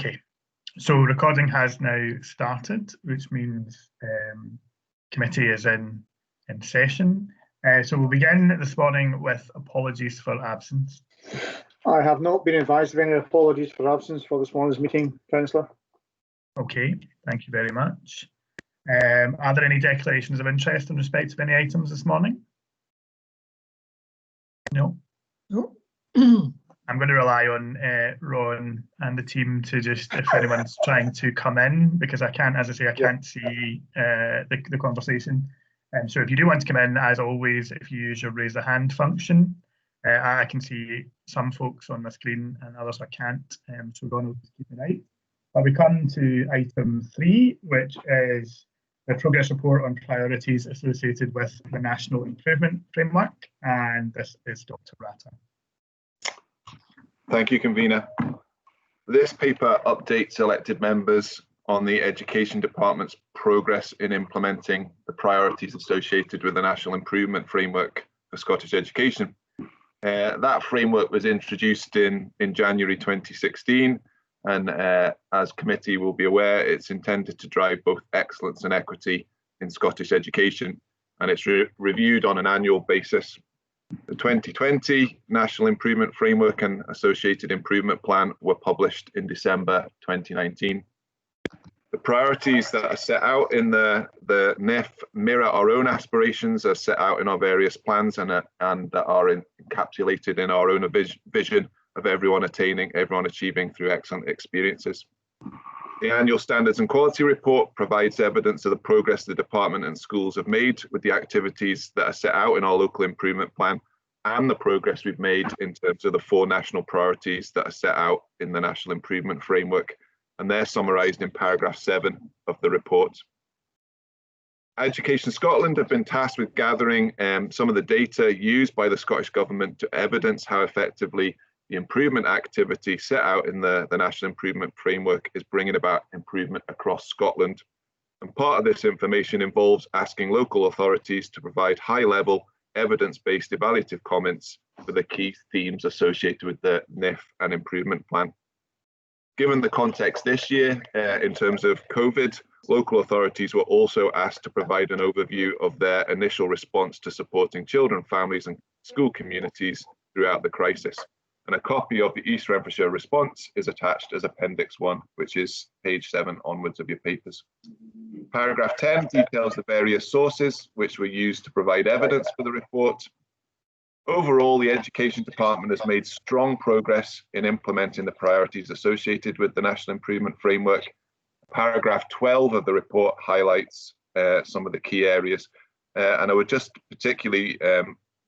Okay, so recording has now started, which means committee is in session. So we'll begin this morning with apologies for absence. I have not been advised of any apologies for absence for this morning's meeting, Councillor. Okay, thank you very much. Are there any declarations of interest in respect of any items this morning? No? No. I'm going to rely on Ron and the team to just, if anyone's trying to come in, because I can't, as I say, I can't see the conversation. So if you do want to come in, as always, if you use your raise a hand function, I can see some folks on the screen and others I can't, so Ron will just keep an eye. But we come to item 3, which is the progress report on priorities associated with the National Improvement Framework, and this is Dr. Ratta. Thank you, Convener. This paper updates elected members on the Education Department's progress in implementing the priorities associated with the National Improvement Framework for Scottish Education. That framework was introduced in January 2016, and as committee will be aware, it's intended to drive both excellence and equity in Scottish education, and it's reviewed on an annual basis. The 2020 National Improvement Framework and Associated Improvement Plan were published in December 2019. The priorities that are set out in the NIF mirror our own aspirations as set out in our various plans and that are encapsulated in our own vision of everyone attaining, everyone achieving through excellent experiences. The annual Standards and Quality Report provides evidence of the progress the department and schools have made with the activities that are set out in our local improvement plan and the progress we've made in terms of the 4 national priorities that are set out in the National Improvement Framework, and they're summarised in paragraph 7 of the report. Education Scotland have been tasked with gathering some of the data used by the Scottish Government to evidence how effectively the improvement activity set out in the National Improvement Framework is bringing about improvement across Scotland. And part of this information involves asking local authorities to provide high-level, evidence-based evaluative comments for the key themes associated with the NIF and improvement plan. Given the context this year, in terms of COVID, local authorities were also asked to provide an overview of their initial response to supporting children, families and school communities throughout the crisis. And a copy of the East Renfrewshire response is attached as Appendix 1, which is page 7 onwards of your papers. Paragraph 10 details the various sources which were used to provide evidence for the report. Overall, the Education Department has made strong progress in implementing the priorities associated with the National Improvement Framework. Paragraph 12 of the report highlights some of the key areas, and I would just particularly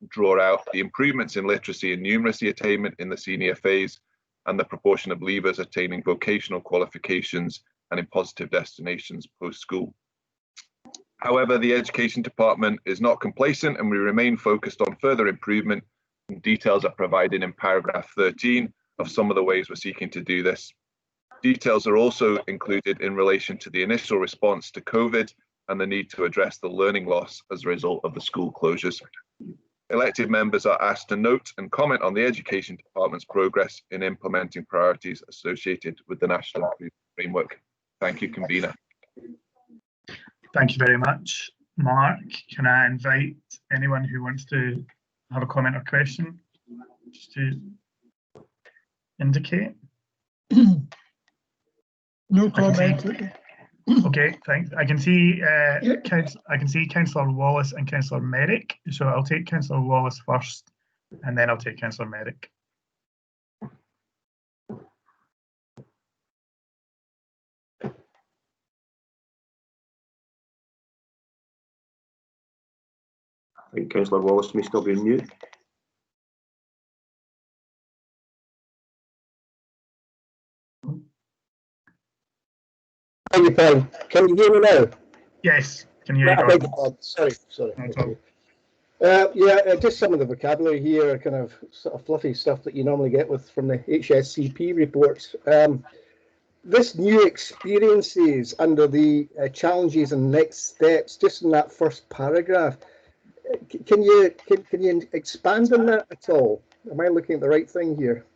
draw out the improvements in literacy and numeracy attainment in the senior phase and the proportion of leavers attaining vocational qualifications and in positive destinations post-school. However, the Education Department is not complacent and we remain focused on further improvement, and details are provided in paragraph 13 of some of the ways we're seeking to do this. Details are also included in relation to the initial response to COVID and the need to address the learning loss as a result of the school closures. Elected members are asked to note and comment on the Education Department's progress in implementing priorities associated with the National Improvement Framework. Thank you, Convener. Thank you very much, Mark. Can I invite anyone who wants to have a comment or question just to indicate? No comment. Okay, thanks. I can see Councillor Wallace and Councillor Merrick, so I'll take Councillor Wallace first, and then I'll take Councillor Merrick. I think Councillor Wallace may still be on mute. Thank you, Paul. Can you hear me now? Yes, can you hear me? Sorry. Just some of the vocabulary here, kind of sort of fluffy stuff that you normally get from the HSCP reports. This new experiences under the challenges and next steps, just in that first paragraph, can you expand on that at all? Am I looking at the right thing here?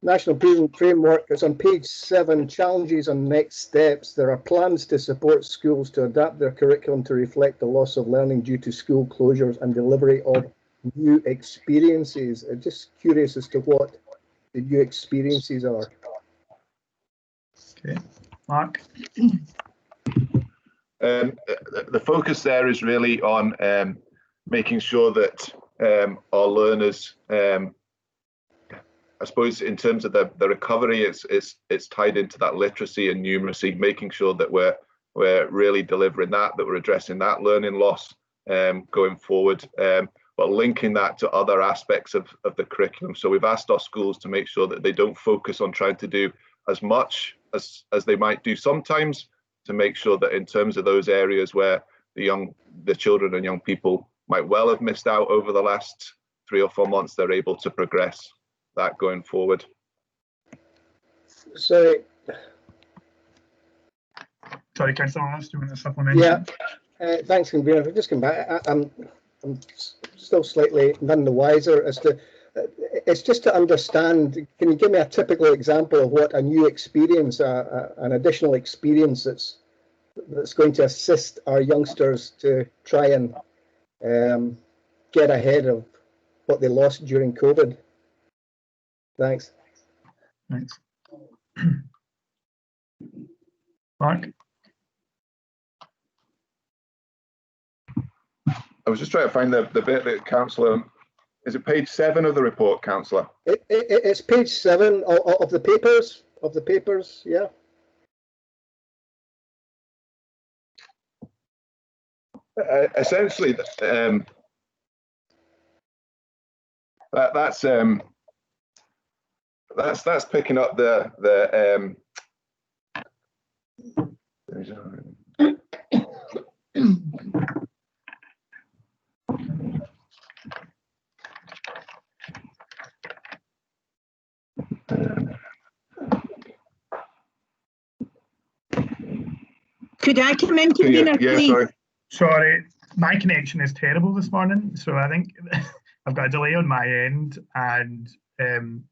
National Improvement Framework. It's on page 7, challenges and next steps. There are plans to support schools to adapt their curriculum to reflect the loss of learning due to school closures and delivery of new experiences. I'm just curious as to what the new experiences are. Okay, Mark. The focus there is really on making sure that our learners, I suppose in terms of the recovery, it's tied into that literacy and numeracy, making sure that we're really delivering that we're addressing that learning loss going forward, but linking that to other aspects of the curriculum. So we've asked our schools to make sure that they don't focus on trying to do as much as they might do sometimes, to make sure that in terms of those areas where the children and young people might well have missed out over the last 3 or 4 months, they're able to progress that going forward. So, Sorry, Councillor Wallace, do you want to supplement? yeah, thanks, convener. If I just come back, I'm still slightly none the wiser as to. It's just to understand. Can you give me a typical example of what a new experience, an additional experience that's going to assist our youngsters to try and get ahead of what they lost during COVID? Thanks. Thanks. Mark? I was just trying to find the bit that Councillor, is it page 7 of the report, Councillor? It's page 7 of the papers. Yeah. Essentially, that's picking up the Could I come in, convener, please? Sorry. Sorry, my connection is terrible this morning, so I think I've got a delay on my end, and I'm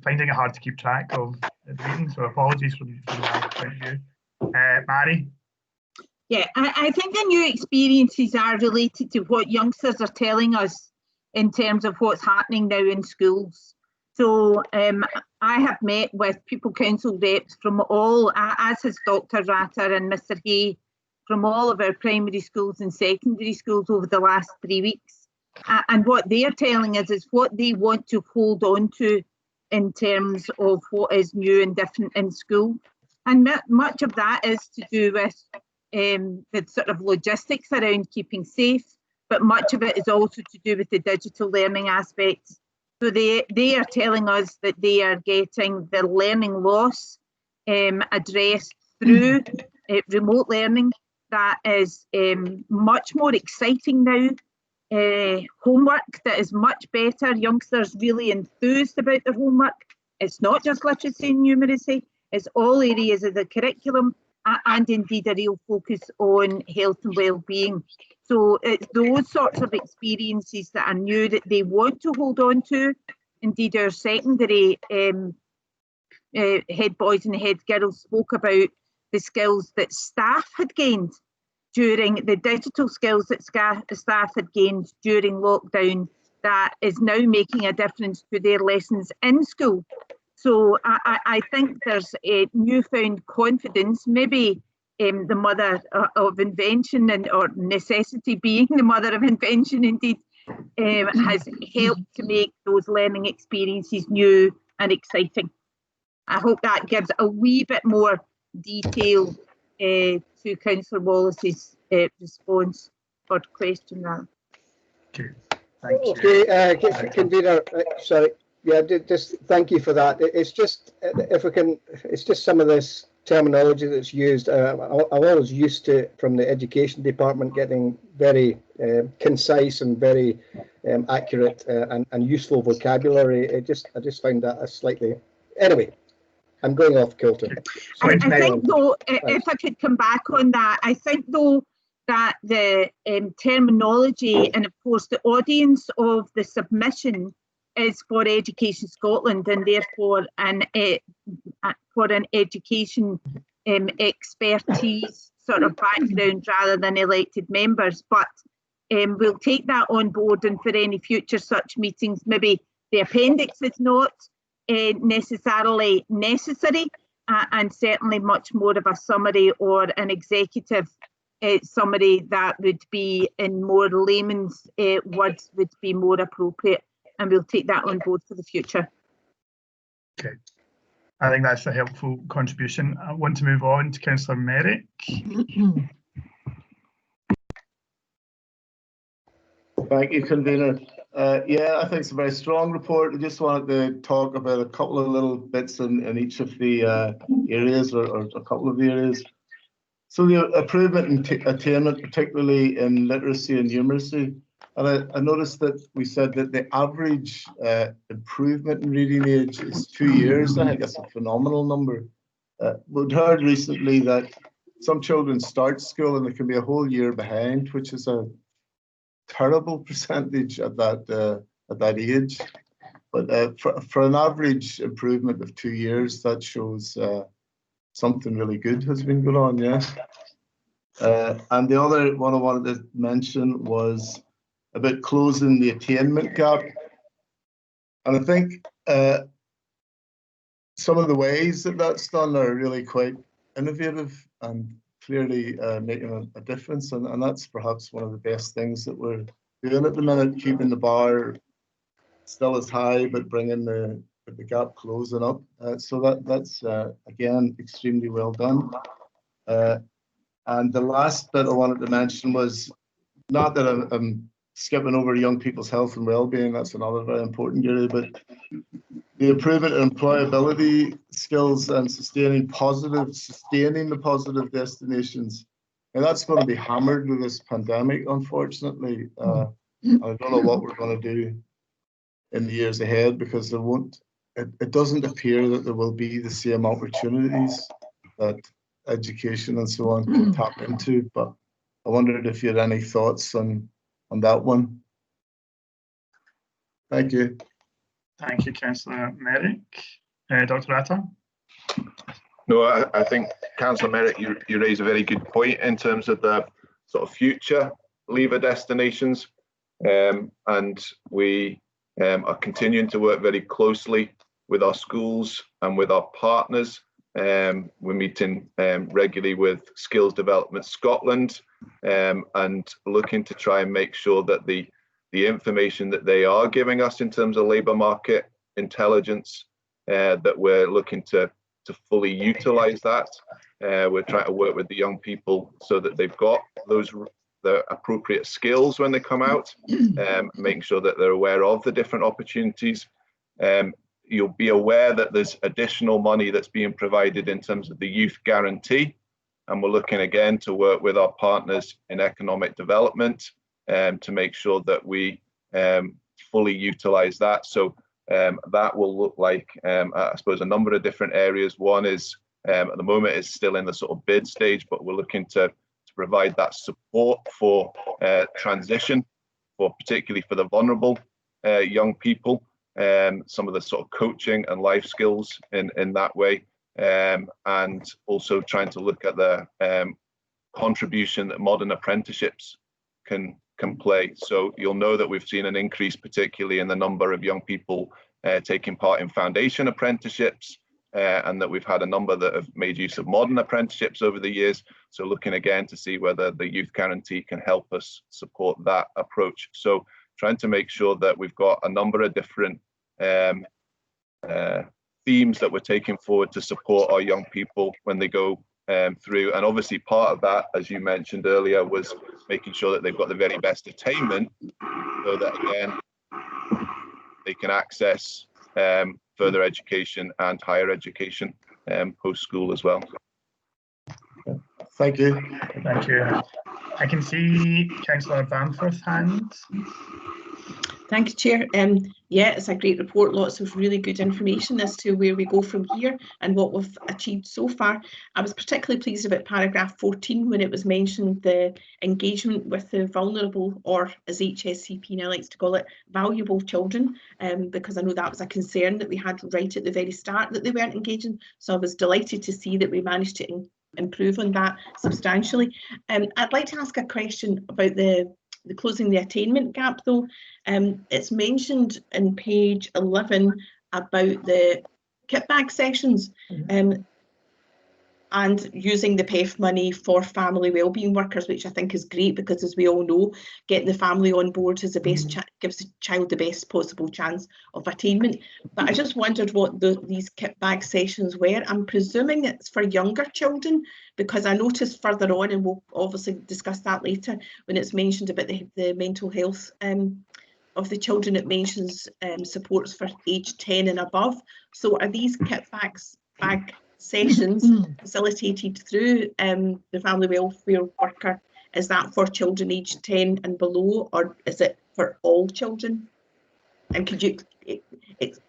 finding it hard to keep track of the meeting, so apologies from my point of view. Mary? Yeah, I think the new experiences are related to what youngsters are telling us in terms of what's happening now in schools. So I have met with pupil council reps from all, as has Dr. Ratter and Mr. Hay, from all of our primary schools and secondary schools over the last 3 weeks. And what they're telling us is what they want to hold on to in terms of what is new and different in school. And much of that is to do with the sort of logistics around keeping safe, but much of it is also to do with the digital learning aspects. So they are telling us that they are getting the learning loss addressed through remote learning. That is much more exciting now. Homework that is much better. Youngsters really enthused about their homework. It's not just literacy and numeracy, it's all areas of the curriculum, and indeed a real focus on health and well-being. So it's those sorts of experiences that are new that they want to hold on to. Indeed, our secondary head boys and head girls spoke about the skills that staff had gained during the digital skills that staff had gained during lockdown, that is now making a difference to their lessons in school. So I think there's a newfound confidence, maybe the mother of invention or necessity being the mother of invention indeed, has helped to make those learning experiences new and exciting. I hope that gives a wee bit more detail to Councillor Wallace's response or question there. Okay, thank you. Okay, convener, sorry. Yeah, just thank you for that. It's just, if we can, it's just some of this terminology that's used. I'm always used to, from the education department, getting very concise and very accurate and useful vocabulary. I just find that a slightly, anyway, I'm going off kilter. I think though, if I could come back on that, I think though that the terminology and of course the audience of the submission is for Education Scotland, and therefore for an education expertise sort of background rather than elected members. But we'll take that on board, and for any future such meetings, maybe the appendix is not necessarily necessary, and certainly much more of a summary or an executive summary that would be in more layman's words would be more appropriate, and we'll take that on board for the future. Okay, I think that's a helpful contribution. I want to move on to Councillor Merrick. Thank you, convener. Yeah, I think it's a very strong report. I just wanted to talk about a couple of little bits in each of the areas, or a couple of the areas. So the improvement in attainment, particularly in literacy and numeracy. And I noticed that we said that the average improvement in reading age is 2 years. I think that's a phenomenal number. We've heard recently that some children start school and they can be a whole year behind, which is a terrible percentage at that age. But for an average improvement of 2 years, that shows something really good has been going on, yes. And the other one I wanted to mention was about closing the attainment gap. And I think some of the ways that that's done are really quite innovative and clearly making a difference. And that's perhaps one of the best things that we're doing at the minute, keeping the bar still as high, but bringing the gap closing up. So that's again, extremely well done. And the last bit I wanted to mention was, not that I'm skipping over young people's health and well-being, that's another very important area, but the improvement in employability skills and sustaining the positive destinations. And that's going to be hammered with this pandemic, unfortunately. I don't know what we're going to do in the years ahead, because it doesn't appear that there will be the same opportunities that education and so on can tap into. But I wondered if you had any thoughts on that one. Thank you. Thank you, Councillor Merrick. Dr. Atta? No, I think, Councillor Merrick, you raise a very good point in terms of the sort of future leaver destinations. And we are continuing to work very closely with our schools and with our partners. We're meeting regularly with Skills Development Scotland and looking to try and make sure that the information that they are giving us in terms of labour market intelligence, that we're looking to fully utilise that. We're trying to work with the young people so that they've got the appropriate skills when they come out, making sure that they're aware of the different opportunities. You'll be aware that there's additional money that's being provided in terms of the youth guarantee, and we're looking again to work with our partners in economic development to make sure that we fully utilise that. So that will look like, I suppose, a number of different areas. One is, at the moment, is still in the sort of bid stage, but we're looking to provide that support for transition, particularly for the vulnerable young people. Some of the sort of coaching and life skills in that way, and also trying to look at the contribution that modern apprenticeships can play. So you'll know that we've seen an increase, particularly in the number of young people taking part in foundation apprenticeships, and that we've had a number that have made use of modern apprenticeships over the years. So looking again to see whether the youth guarantee can help us support that approach. So trying to make sure that we've got a number of different themes that we're taking forward to support our young people when they go through. And obviously part of that, as you mentioned earlier, was making sure that they've got the very best attainment, so that again they can access further education and higher education post-school as well. Thank you. Thank you. I can see Councillor Bamforth's hand. Thank you, Chair. Yeah, it's a great report, lots of really good information as to where we go from here and what we've achieved so far. I was particularly pleased about paragraph 14 when it was mentioned the engagement with the vulnerable, or as HSCP now likes to call it, valuable children, because I know that was a concern that we had right at the very start, that they weren't engaging. So I was delighted to see that we managed to improve on that substantially. I'd like to ask a question about the closing the attainment gap, though. It's mentioned in page 11 about the kit bag sessions and using the PEF money for family wellbeing workers, which I think is great, because as we all know, getting the family on board is the best gives the child the best possible chance of attainment. But I just wondered what these kit bag sessions were. I'm presuming it's for younger children, because I noticed further on, and we'll obviously discuss that later, when it's mentioned about the mental health of the children, it mentions supports for age 10 and above. So are these kit bag sessions facilitated through the family welfare worker? Is that for children aged 10 and below, or is it for all children? And could you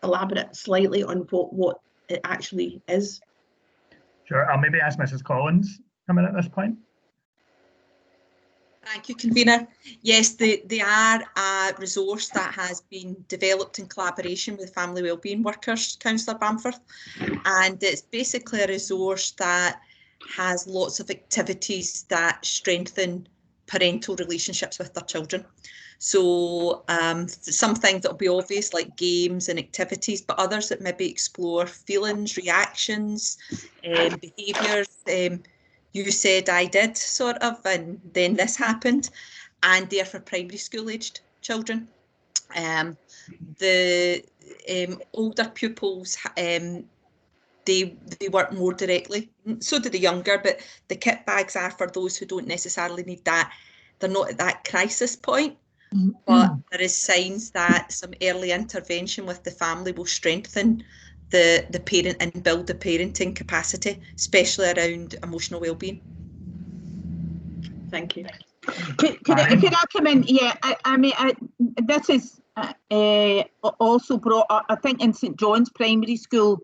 elaborate slightly on what it actually is? Sure, I'll maybe ask Mrs. Collins to come in at this point. Thank you, Convener. Yes, they are a resource that has been developed in collaboration with family wellbeing workers, Councillor Bamforth, and it's basically a resource that has lots of activities that strengthen parental relationships with their children. So some things that will be obvious, like games and activities, but others that maybe explore feelings, reactions, behaviours. You said I did, sort of, and then this happened, and they're for primary school aged children. The older pupils, they work more directly, so do the younger, but the kit bags are for those who don't necessarily need that. They're not at that crisis point, but there is signs that some early intervention with the family will strengthen the parent and build the parenting capacity, especially around emotional well-being. Thank you. Could I come in? Yeah, I mean, this is also brought up, I think, in St John's Primary School.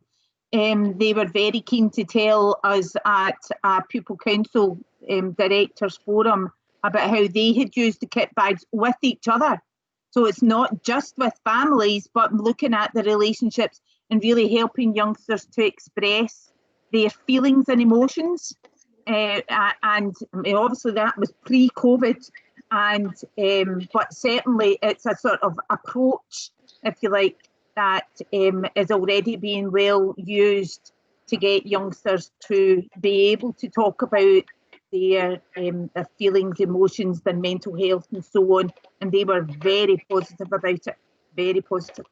They were very keen to tell us at a Pupil Council Directors Forum about how they had used the kit bags with each other. So it's not just with families, but looking at the relationships and really helping youngsters to express their feelings and emotions. And obviously that was pre-COVID, and but certainly it's a sort of approach, if you like, that is already being well used to get youngsters to be able to talk about their feelings, emotions, their mental health and so on, and they were very positive about it, very positive.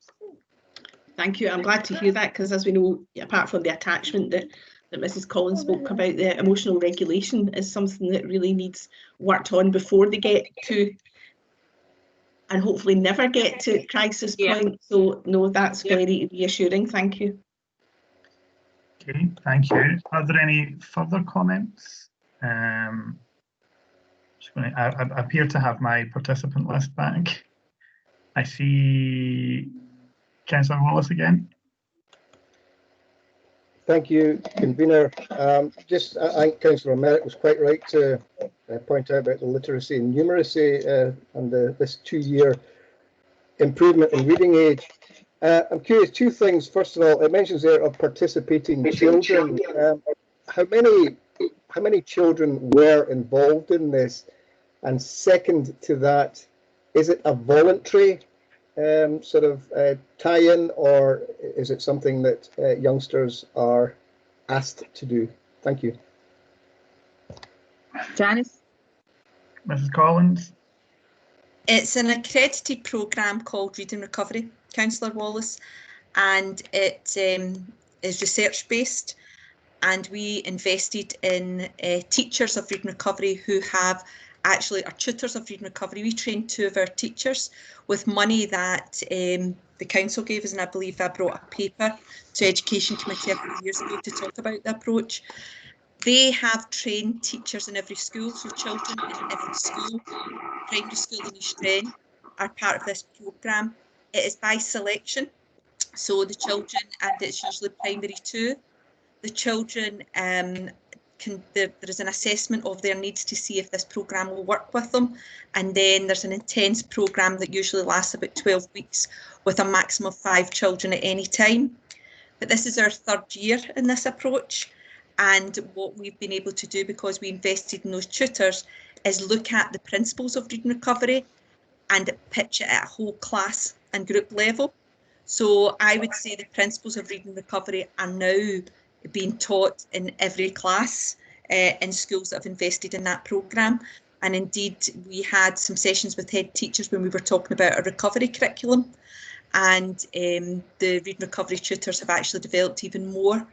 Thank you. I'm glad to hear that, because as we know, apart from the attachment that Mrs. Collins spoke about, the emotional regulation is something that really needs worked on before they get to, and hopefully never get to, crisis point. So no, that's very reassuring. Thank you. Okay, thank you. Are there any further comments? I appear to have my participant list back. I see Councillor Wallace again. Thank you, Convener. I think Councillor Merritt was quite right to point out about the literacy and numeracy and this 2-year improvement in reading age. I'm curious, two things. First of all, it mentions there of participating children. How many children were involved in this? And second to that, is it a voluntary sort of tie-in, or is it something that youngsters are asked to do? Thank you. Janice? Mrs. Collins? It's an accredited programme called Reading Recovery, Councillor Wallace, and it is research-based, and we invested in teachers of Reading Recovery who have actually are tutors of Reading Recovery. We trained 2 of our teachers with money that the council gave us, and I believe I brought a paper to Education Committee a few years ago to talk about the approach. They have trained teachers in every school, so children in every school, primary school in East End, are part of this programme. It is by selection, so the children, and it's usually primary 2, the children there is an assessment of their needs to see if this programme will work with them, and then there's an intense programme that usually lasts about 12 weeks with a maximum of 5 children at any time. But this is our 3rd year in this approach, and what we've been able to do, because we invested in those tutors, is look at the principles of reading recovery and pitch it at a whole class and group level. So I would say the principles of reading recovery are now being taught in every class in schools that have invested in that programme. And indeed, we had some sessions with head teachers when we were talking about a recovery curriculum. And the reading recovery tutors have actually developed even more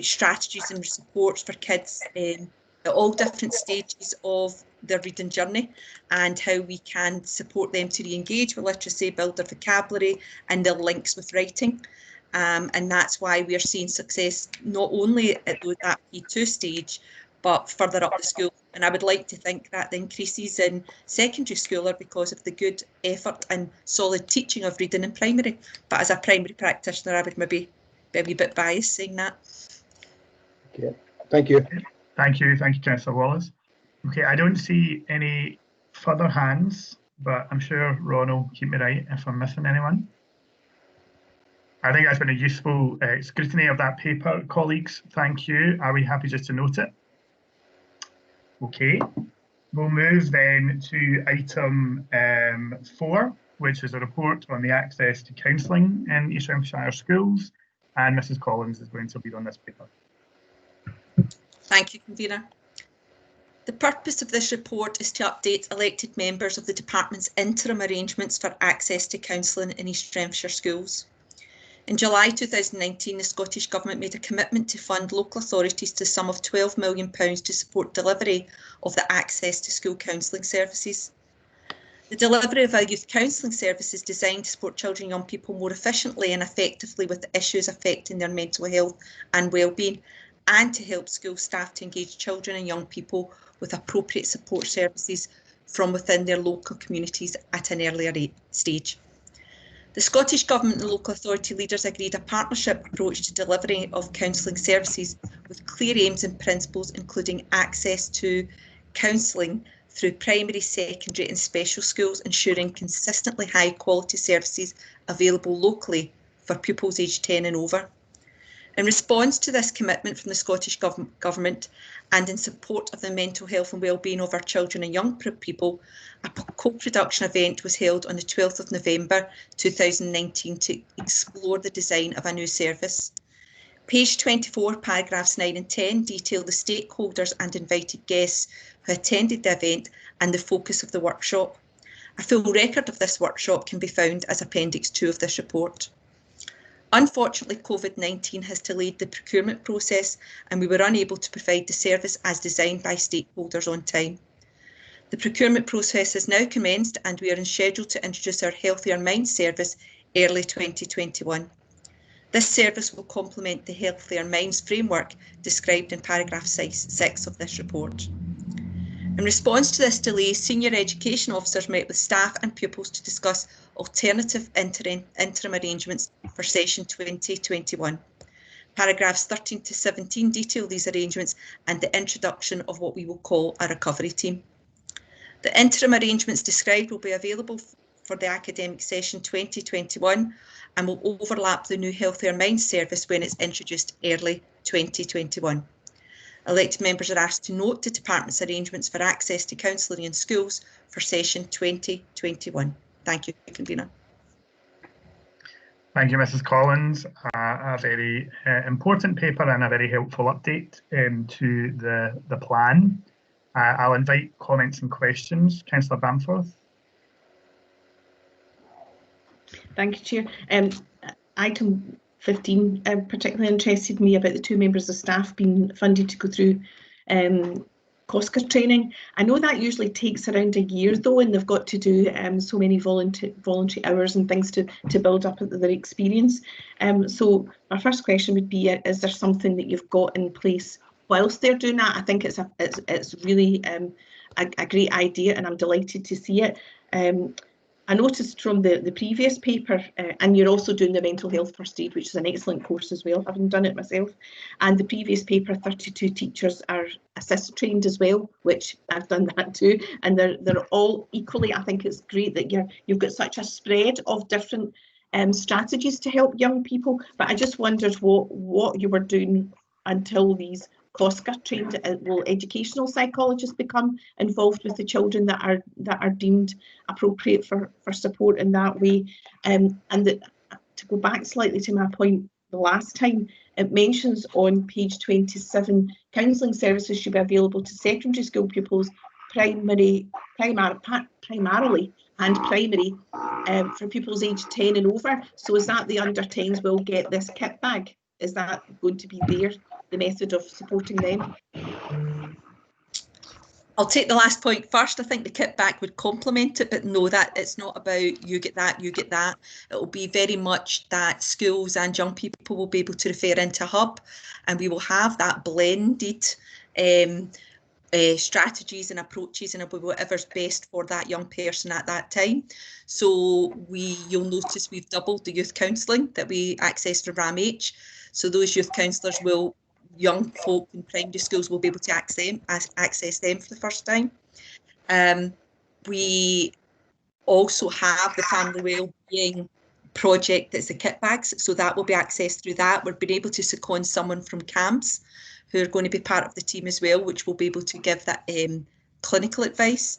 strategies and supports for kids at all different stages of their reading journey, and how we can support them to re-engage with literacy, build their vocabulary and their links with writing. And that's why we are seeing success not only at that P2 stage, but further up the school. And I would like to think that the increases in secondary school are because of the good effort and solid teaching of reading in primary. But as a primary practitioner, I would maybe be a wee bit biased saying that. Okay, thank you. Thank you, Councillor Wallace. Okay, I don't see any further hands, but I'm sure Ron will keep me right if I'm missing anyone. I think that's been a useful scrutiny of that paper, colleagues. Thank you. Are we happy just to note it? Okay, we'll move then to item 4, which is a report on the access to counselling in East Renfrewshire schools, and Mrs. Collins is going to lead on this paper. Thank you, Convener. The purpose of this report is to update elected members of the Department's interim arrangements for access to counselling in East Renfrewshire schools. In July 2019, the Scottish Government made a commitment to fund local authorities to the sum of £12 million to support delivery of the access to school counselling services. The delivery of our youth counselling service is designed to support children and young people more efficiently and effectively with the issues affecting their mental health and wellbeing, and to help school staff to engage children and young people with appropriate support services from within their local communities at an earlier stage. The Scottish Government and local authority leaders agreed a partnership approach to delivery of counselling services with clear aims and principles, including access to counselling through primary, secondary and special schools, ensuring consistently high quality services available locally for pupils aged 10 and over. In response to this commitment from the Scottish Government and in support of the mental health and wellbeing of our children and young people, a co-production event was held on the 12th of November 2019 to explore the design of a new service. Page 24, paragraphs 9 and 10 detail the stakeholders and invited guests who attended the event and the focus of the workshop. A full record of this workshop can be found as Appendix 2 of this report. Unfortunately, COVID-19 has delayed the procurement process and we were unable to provide the service as designed by stakeholders on time. The procurement process has now commenced and we are on schedule to introduce our Healthier Minds service early 2021. This service will complement the Healthier Minds framework described in paragraph 6 of this report. In response to this delay, senior education officers met with staff and pupils to discuss alternative interim arrangements for session 2021. Paragraphs 13 to 17 detail these arrangements and the introduction of what we will call a recovery team. The interim arrangements described will be available for the academic session 2021 and will overlap the new Healthier Minds service when it's introduced early 2021. Elected members are asked to note the Department's arrangements for access to counselling in schools for session 2021. Thank you, Convener. Thank you, Mrs. Collins. A very important paper and a very helpful update to the plan. I'll invite comments and questions. Councillor Bamforth. Thank you, Chair. Item 15 particularly interested me about the 2 members of staff being funded to go through COSCA training. I know that usually takes around a year though, and they've got to do so many voluntary hours and things to build up their experience. So my first question would be, is there something that you've got in place whilst they're doing that? I think it's really a great idea and I'm delighted to see it. I noticed from the previous paper, and you're also doing the mental health first aid, which is an excellent course as well, having done it myself. And the previous paper, 32 teachers are assist trained as well, which I've done that too. And they're all equally. I think it's great that you've got such a spread of different strategies to help young people. But I just wondered what you were doing until these costs got trained. Will educational psychologists become involved with the children that are deemed appropriate for support in that way? To go back slightly to my point the last time, it mentions on page 27, counselling services should be available to secondary school pupils, primarily and primary, for pupils aged 10 and over. So is that the under 10s will get this kit bag? Is that going to be the method of supporting them? I'll take the last point first. I think the kit bag would complement it, but no, that it's not about you get that, you get that. It will be very much that schools and young people will be able to refer into a hub, and we will have that blended strategies and approaches, and it'll be whatever's best for that young person at that time. So you'll notice we've doubled the youth counselling that we access from RAMH. So those youth counsellors young folk in primary schools will be able to access them for the first time. We also have the family wellbeing project that's the kit bags, so that will be accessed through that. We've been able to second someone from CAMS who are going to be part of the team as well, which will be able to give that clinical advice.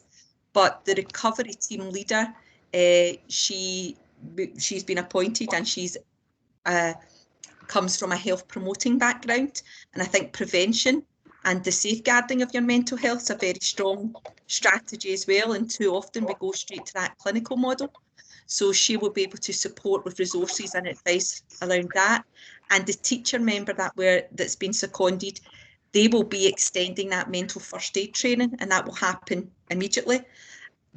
But the recovery team leader, she's been appointed, and she's comes from a health promoting background, and I think prevention and the safeguarding of your mental health is a very strong strategy as well, and too often we go straight to that clinical model. So she will be able to support with resources and advice around that. And the teacher member that's been seconded, they will be extending that mental first aid training, and that will happen immediately.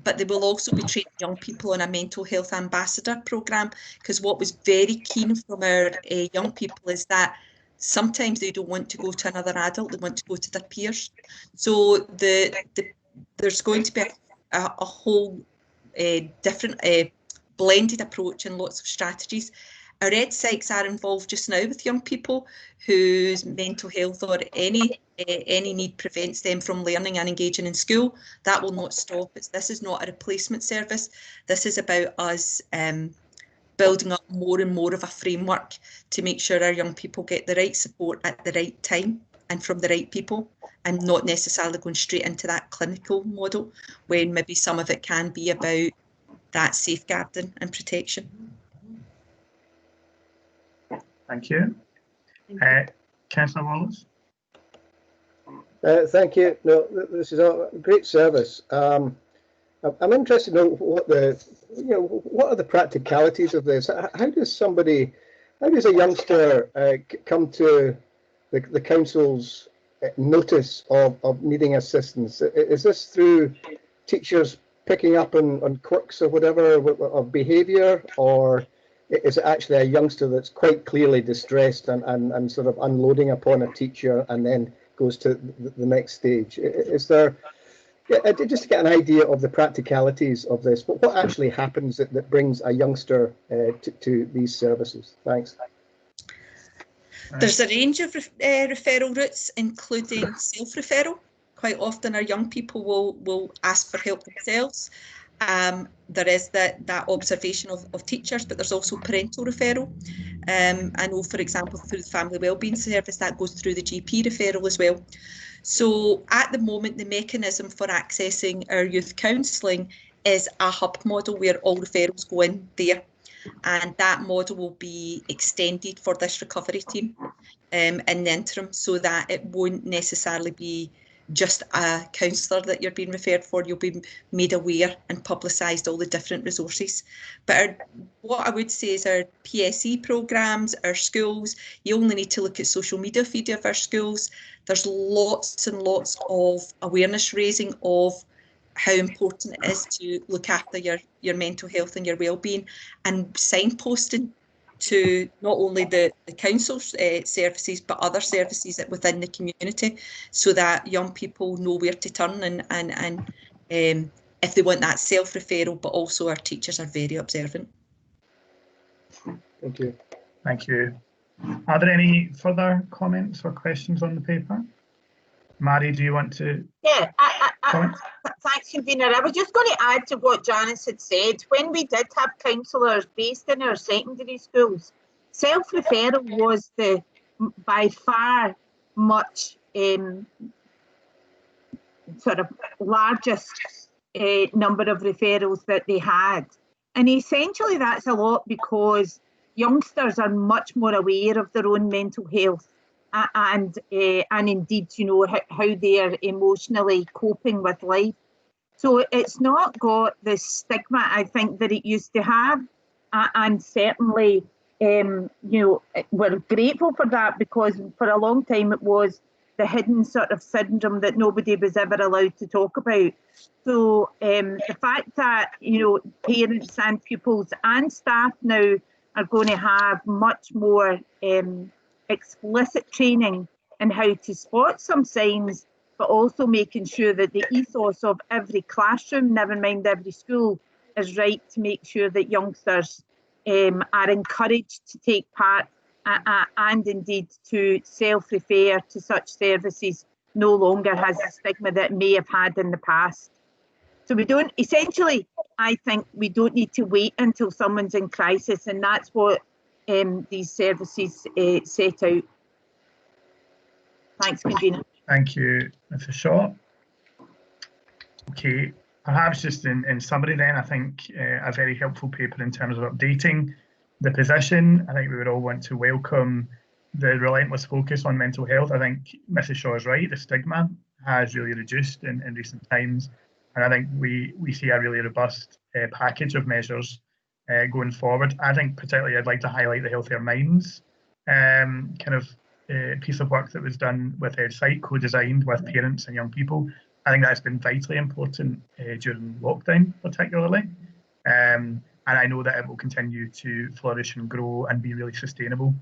But they will also be training young people on a mental health ambassador programme, because what was very keen from our young people is that sometimes they don't want to go to another adult, they want to go to their peers. So there's going to be a whole different blended approach and lots of strategies. Our ed psychs are involved just now with young people whose mental health or any need prevents them from learning and engaging in school. That will not stop. This is not a replacement service. This is about us building up more and more of a framework to make sure our young people get the right support at the right time and from the right people, and not necessarily going straight into that clinical model when maybe some of it can be about that safeguarding and protection. Thank you. Councillor Wallace. Thank you. No, this is a great service. I'm interested to know what are the practicalities of this? How does a youngster come to the council's notice of needing assistance? Is this through teachers picking up on quirks or whatever of behaviour, or is it actually a youngster that's quite clearly distressed and sort of unloading upon a teacher and then goes to the next stage? Is there, just to get an idea of the practicalities of this, what actually happens that brings a youngster to these services? Thanks. There's a range of referral routes, including self-referral. Quite often our young people will ask for help themselves. There is that observation of teachers, but there's also parental referral. I know, for example, through the family wellbeing service, that goes through the GP referral as well. So at the moment, the mechanism for accessing our youth counselling is a hub model where all referrals go in there. And that model will be extended for this recovery team in the interim, so that it won't necessarily be just a counsellor that you're being referred for. You'll be made aware and publicised all the different resources. But what I would say is our PSE programmes, our schools, you only need to look at social media feed of our schools. There's lots and lots of awareness raising of how important it is to look after your mental health and your wellbeing, and signposting to not only the council services but other services within the community, so that young people know where to turn and if they want that self-referral, but also our teachers are very observant. Thank you. Thank you. Are there any further comments or questions on the paper? Mary, do you want to? Yeah, comment? thanks, convener. I was just going to add to what Janice had said. When we did have counsellors based in our secondary schools, self-referral was the by far much sort of largest number of referrals that they had. And essentially that's a lot because youngsters are much more aware of their own mental health and indeed, you know, how they are emotionally coping with life. So it's not got the stigma, I think, that it used to have. And certainly, you know, we're grateful for that, because for a long time it was the hidden sort of syndrome that nobody was ever allowed to talk about. So the fact that, you know, parents and pupils and staff now are going to have much more explicit training in how to spot some signs, but also making sure that the ethos of every classroom, never mind every school, is right to make sure that youngsters are encouraged to take part and indeed to self-refer to such services no longer has the stigma that it may have had in the past. So we don't, essentially, I think we don't need to wait until someone's in crisis, and that's what these services set out. Thanks, convener. Thank you, Mrs. Shaw. Okay, perhaps just in summary then, I think a very helpful paper in terms of updating the position. I think we would all want to welcome the relentless focus on mental health. I think Mrs. Shaw is right, the stigma has really reduced in recent times. And I think we see a really robust package of measures going forward. I think particularly I'd like to highlight the Healthier Minds piece of work that was done with EdSite, co-designed with parents and young people. I think that's been vitally important during lockdown particularly. And I know that it will continue to flourish and grow and be really sustainable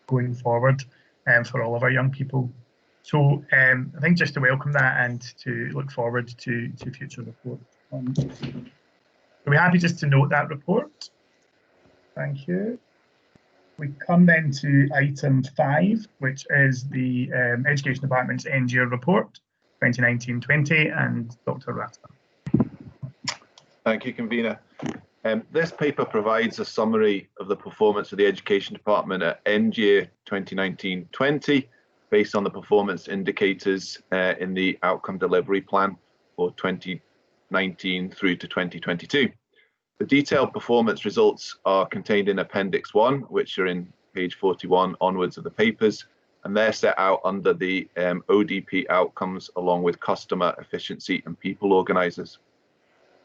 going forward for all of our young people. So I think just to welcome that and to look forward to future reports. Are we happy just to note that report? Thank you. We come then to item 5, which is the Education Department's end-year report, 2019-20, and Dr. Rata. Thank you, convener. This paper provides a summary of the performance of the Education Department at end year 2019-20, based on the performance indicators in the outcome delivery plan for 2019 through to 2022. The detailed performance results are contained in Appendix 1, which are in page 41 onwards of the papers, and they're set out under the ODP outcomes along with customer efficiency and people organisers.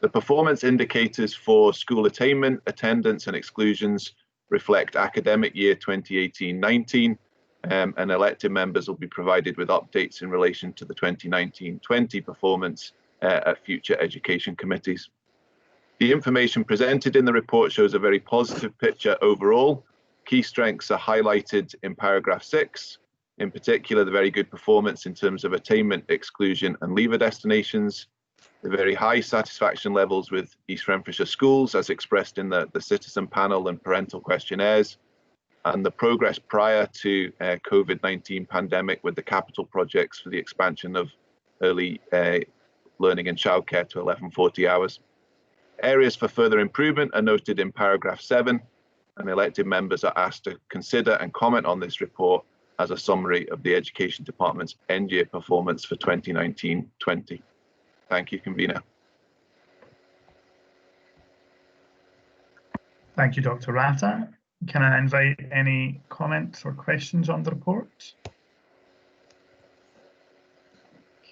The performance indicators for school attainment, attendance and exclusions reflect academic year 2018-19, and elected members will be provided with updates in relation to the 2019-20 performance at future education committees. The information presented in the report shows a very positive picture overall. Key strengths are highlighted in paragraph 6, in particular the very good performance in terms of attainment, exclusion and leaver destinations, the very high satisfaction levels with East Renfrewshire schools as expressed in the citizen panel and parental questionnaires, and the progress prior to COVID-19 pandemic with the capital projects for the expansion of early learning and childcare to 1140 hours. Areas for further improvement are noted in paragraph 7, and elected members are asked to consider and comment on this report as a summary of the Education Department's end-year performance for 2019-20. Thank you, convener. Thank you, Dr. Rata. Can I invite any comments or questions on the report?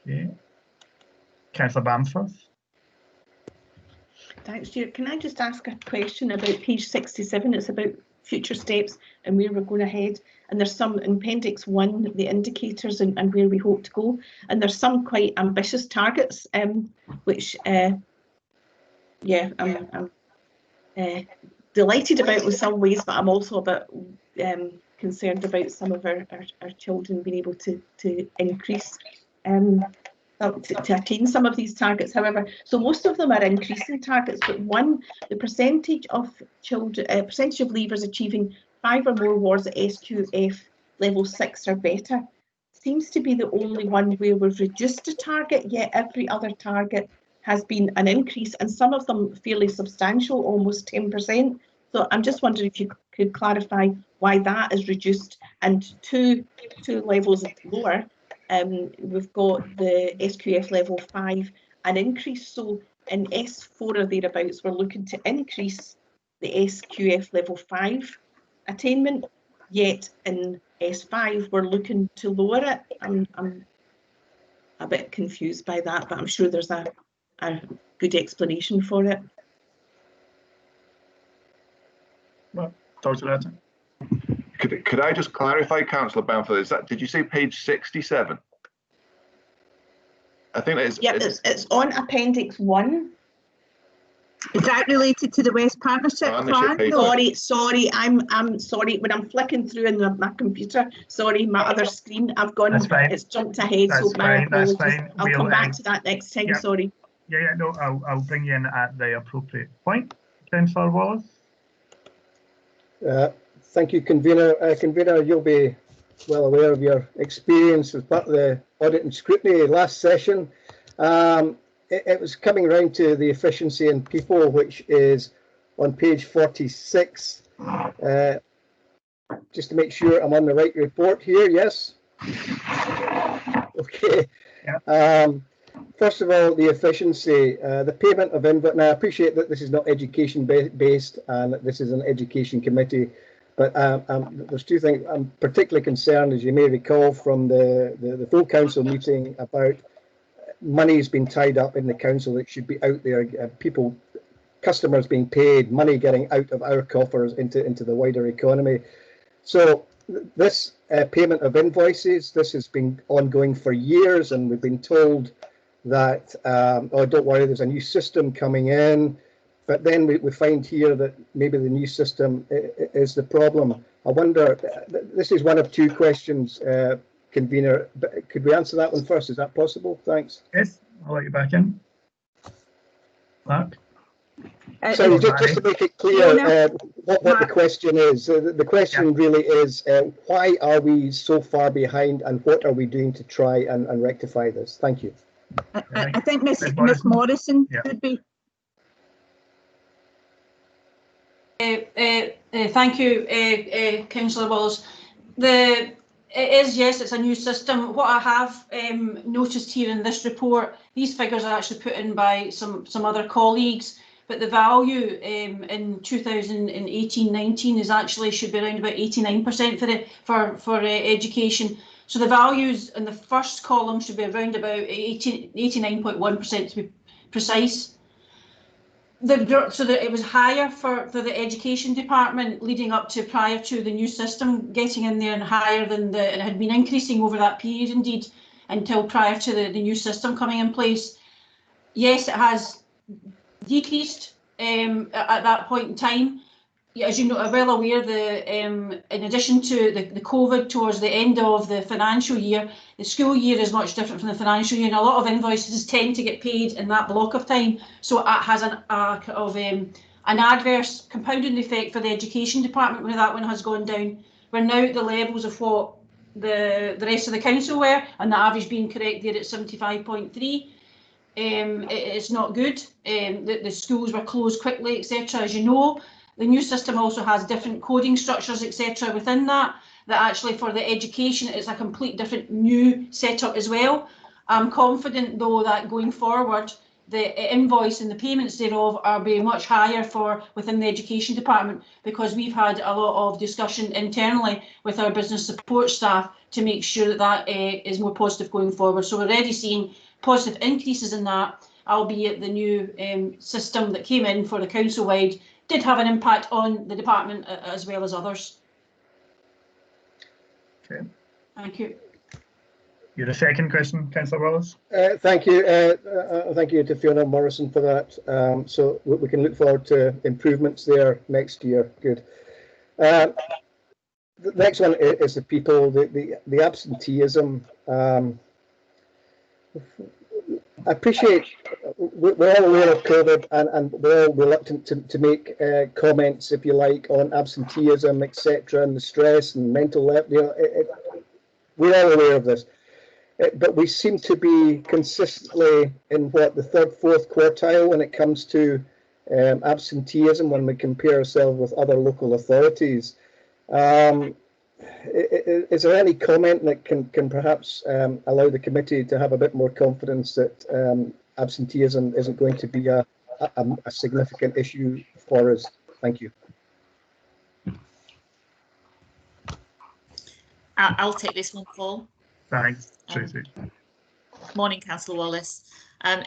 Okay. Councillor Bamforth. Thanks, Stuart. Can I just ask a question about page 67? It's about future steps and where we're going ahead. And there's some in Appendix 1, the indicators and where we hope to go. And there's some quite ambitious targets, which, I'm delighted about in some ways, but I'm also a bit concerned about some of our children being able to increase. to attain some of these targets. However, so most of them are increasing targets, but the percentage of children, percentage of leavers achieving 5 or more wards at SQF level 6 or better seems to be the only one where we've reduced a target, yet every other target has been an increase, and some of them fairly substantial, almost 10%. So I'm just wondering if you could clarify why that is reduced, and two levels lower. We've got the SQF level 5 an increase. So in S4 or thereabouts, we're looking to increase the SQF level 5 attainment, yet in S5 we're looking to lower it. I'm a bit confused by that, but I'm sure there's a good explanation for it. Well, Dr. Latta. Could I just clarify, Councillor Bamford, did you say page 67? I think that is. Yeah, it's on Appendix 1. Is that related to the West Partnership Plan? Sorry, I'm sorry. When I'm flicking through in my computer, sorry, my other screen, I've gone. It's jumped ahead. That's so my fine. That's apologies. fine. I'll come back to that next time. Yeah. Sorry. Yeah. No, I'll bring you in at the appropriate point, Councillor Wallace. Thank you, Convener. Convener, you'll be well aware of your experience as part of the audit and scrutiny last session. It was coming around to the efficiency in people, which is on page 46. Just to make sure I'm on the right report here, yes? Okay. Yeah. First of all, the efficiency, the payment of invoice. Now, I appreciate that this is not education based and that this is an education committee, but there's two things I'm particularly concerned, as you may recall from the full council meeting, about money's been tied up in the council that should be out there, customers being paid, money getting out of our coffers into the wider economy. So this payment of invoices, this has been ongoing for years, and we've been told that, oh, don't worry, there's a new system coming in. But then we find here that maybe the new system is the problem. I wonder, this is one of two questions, Convener. Could we answer that one first? Is that possible? Thanks. Yes, I'll let you back in. Mark? Sorry, just to make it clear what the question is. The question really is, why are we so far behind, and what are we doing to try and rectify this? Thank you. I think Miss Morrison should be. Thank you, Councillor Wallace. Yes, it's a new system. What I have noticed here in this report, these figures are actually put in by some other colleagues, but the value in 2018-19 is actually should be around about 89% for education. So the values in the first column should be around about 89.1% to be precise. So that it was higher for the education department leading up to prior to the new system getting in there, and higher than it had been increasing over that period indeed until prior to the new system coming in place. Yes, it has decreased at that point in time. As you know, are well aware, in addition to the COVID towards the end of the financial year, the school year is much different from the financial year, and a lot of invoices tend to get paid in that block of time. So it has an adverse compounding effect for the education department when that one has gone down. We're now at the levels of what the rest of the council were, and the average being correct there at 75.3. It's not good. The schools were closed quickly, etc. As you know, the new system also has different coding structures, etc. within that actually for the education it's a complete different new setup as well. I'm confident though that going forward the invoice and the payments thereof are being much higher for within the education department, because we've had a lot of discussion internally with our business support staff to make sure that is more positive going forward. So we're already seeing positive increases in that, albeit the new system that came in for the council-wide did have an impact on the department as well as others. Okay. Thank you. Your second question, Councillor Wallace. Thank you. Thank you to Fiona Morrison for that. So we can look forward to improvements there next year. Good. The next one is the people, the absenteeism. I appreciate we're all aware of COVID and we're all reluctant to make comments, if you like, on absenteeism, etc., and the stress and mental level. You know, we're all aware of this, but we seem to be consistently in what, the third, fourth quartile when it comes to absenteeism when we compare ourselves with other local authorities. Is there any comment that can perhaps allow the committee to have a bit more confidence that absenteeism isn't going to be a significant issue for us? Thank you. I'll take this one, Paul. Thanks, Tracy. Morning, Councillor Wallace.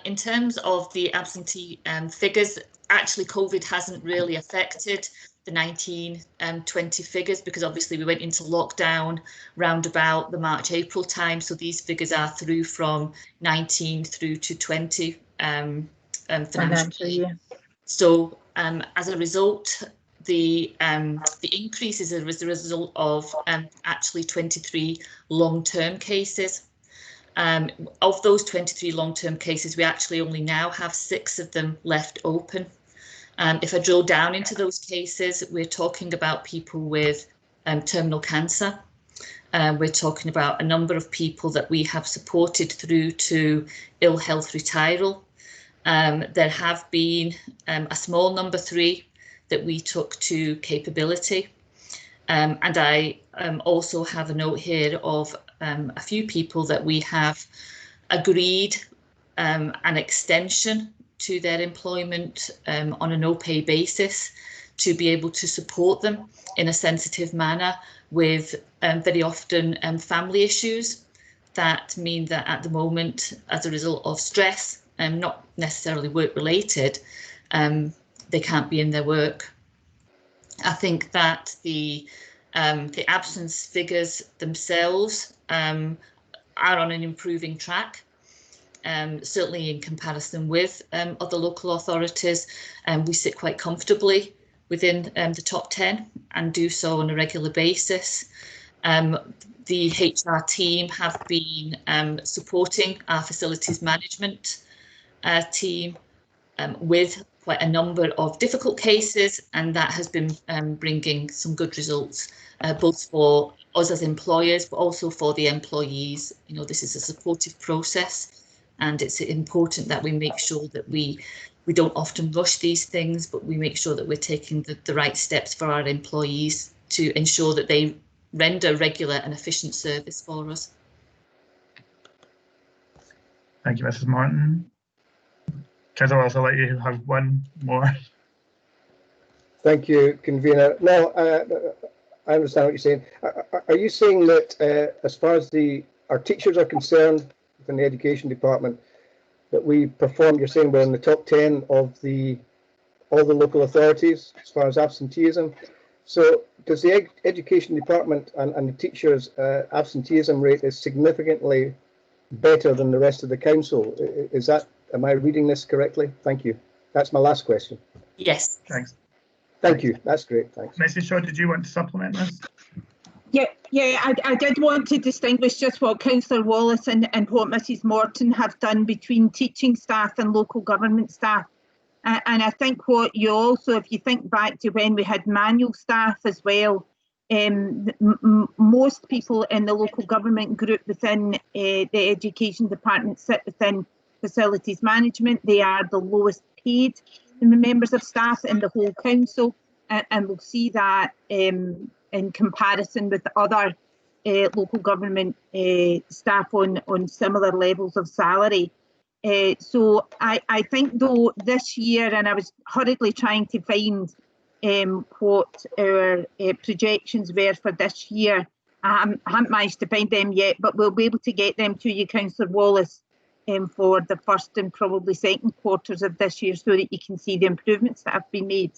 In terms of the absentee figures, actually COVID hasn't really affected the 19-20 figures, because obviously we went into lockdown round about the March-April time, so these figures are through from 19 through to 20 financial year. So as a result, the increase is as a result of actually 23 long-term cases. Of those 23 long-term cases, we actually only now have 6 of them left open. If I drill down into those cases, we're talking about people with terminal cancer. We're talking about a number of people that we have supported through to ill health retiral. There have been a small number 3 that we took to capability. And I also have a note here of a few people that we have agreed an extension to their employment on a no-pay basis to be able to support them in a sensitive manner with very often family issues that mean that at the moment, as a result of stress, not necessarily work-related, they can't be in their work. I think that the absence figures themselves are on an improving track. Certainly in comparison with other local authorities, we sit quite comfortably within the top 10 and do so on a regular basis. The HR team have been supporting our facilities management team with quite a number of difficult cases, and that has been bringing some good results, both for us as employers, but also for the employees. You know, this is a supportive process, and it's important that we make sure that we don't often rush these things, but we make sure that we're taking the right steps for our employees to ensure that they render regular and efficient service for us. Thank you, Mrs. Martin. Can I also let you have one more? Thank you, convener. No, I understand what you're saying. Are you saying that as far as our teachers are concerned within the education department, that we perform, you're saying we're in the top 10 of all the local authorities as far as absenteeism? So does the education department and the teachers' absenteeism rate is significantly better than the rest of the council? Is that, am I reading this correctly? Thank you. That's my last question. Yes. Thanks. Thank you. That's great. Thanks. Mrs. Shaw, did you want to supplement this? Yeah, I did want to distinguish just what Councillor Wallace and what Mrs. Morton have done between teaching staff and local government staff. And I think what you also, if you think back to when we had manual staff as well, most people in the local government group within the education department sit within facilities management. They are the lowest paid members of staff in the whole council, and we'll see that in comparison with other local government staff on similar levels of salary. So I think though this year, and I was hurriedly trying to find what our projections were for this year. I haven't managed to find them yet, but we'll be able to get them to you, Councillor Wallace, for the first and probably second quarters of this year, so that you can see the improvements that have been made.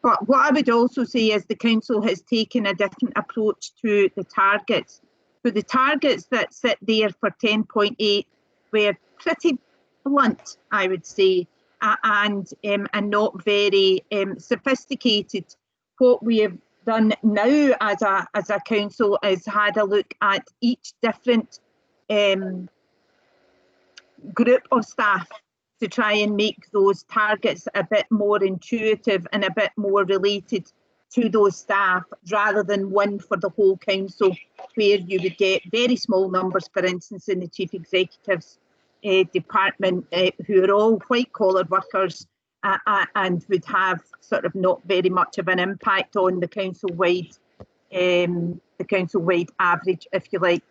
But what I would also say is the council has taken a different approach to the targets. So the targets that sit there for 10.8 were pretty blunt, I would say, and not very sophisticated. What we have done now as a council is had a look at each different group of staff to try and make those targets a bit more intuitive and a bit more related to those staff, rather than one for the whole council, where you would get very small numbers, for instance, in the chief executive's department, who are all white-collar workers and would have sort of not very much of an impact on the council-wide average, if you like,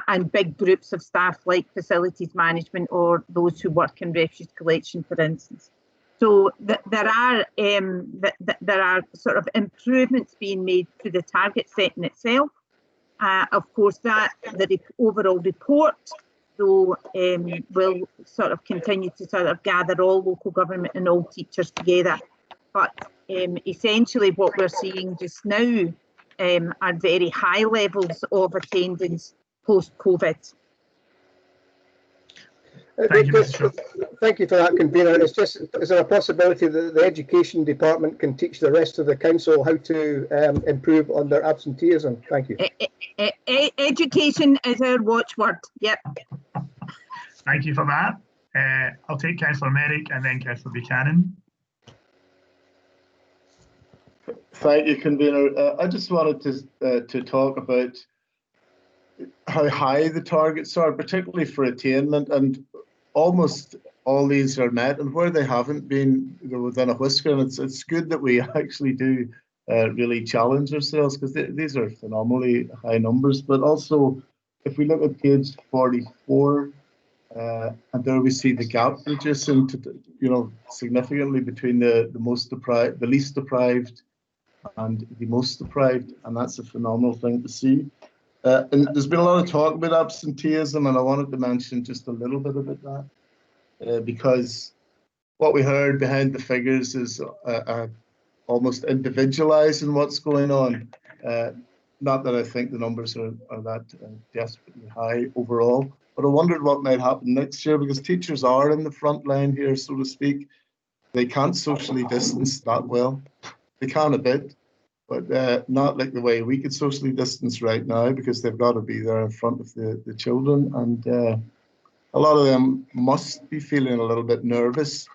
and big groups of staff like facilities management or those who work in refuse collection, for instance. So there are sort of improvements being made to the target setting itself. Of course, the overall report, though, will sort of continue to sort of gather all local government and all teachers together. But essentially what we're seeing just now are very high levels of attendance post-COVID. Thank you, thank you for that, convener. It's just, is there a possibility that the education department can teach the rest of the council how to improve on their absenteeism? Thank you. Education is our watchword. Yep. Thank you for that. I'll take Councillor Merrick and then Councillor Buchanan. Thank you, convener. I just wanted to talk about how high the targets are, particularly for attainment, and almost all these are met, and where they haven't been, they're within a whisker. And it's good that we actually do really challenge ourselves, because these are phenomenally high numbers. But also, if we look at page 44, and there we see the gap reducing to, significantly between the most deprived, the least deprived, and the most deprived, and that's a phenomenal thing to see. And there's been a lot of talk about absenteeism, and I wanted to mention just a little bit about that, because what we heard behind the figures is almost individualising what's going on. Not that I think the numbers are that desperately high overall, but I wondered what might happen next year, because teachers are in the front line here, so to speak. They can't socially distance that well. They can a bit, but not like the way we could socially distance right now, because they've got to be there in front of the children. And a lot of them must be feeling a little bit nervous,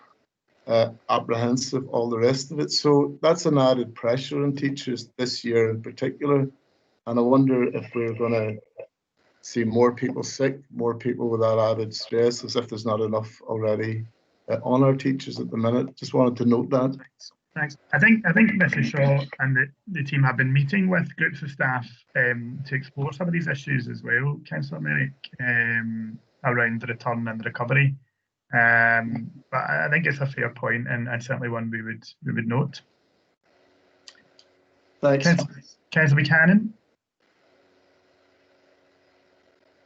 apprehensive, all the rest of it. So that's an added pressure on teachers this year in particular. And I wonder if we're going to see more people sick, more people with that added stress, as if there's not enough already on our teachers at the minute. Just wanted to note that. Thanks. I think Mrs. Shaw and the team have been meeting with groups of staff to explore some of these issues as well, Councillor Merrick, around the return and the recovery. But I think it's a fair point, and certainly one we would note. Thanks. Councillor Buchanan.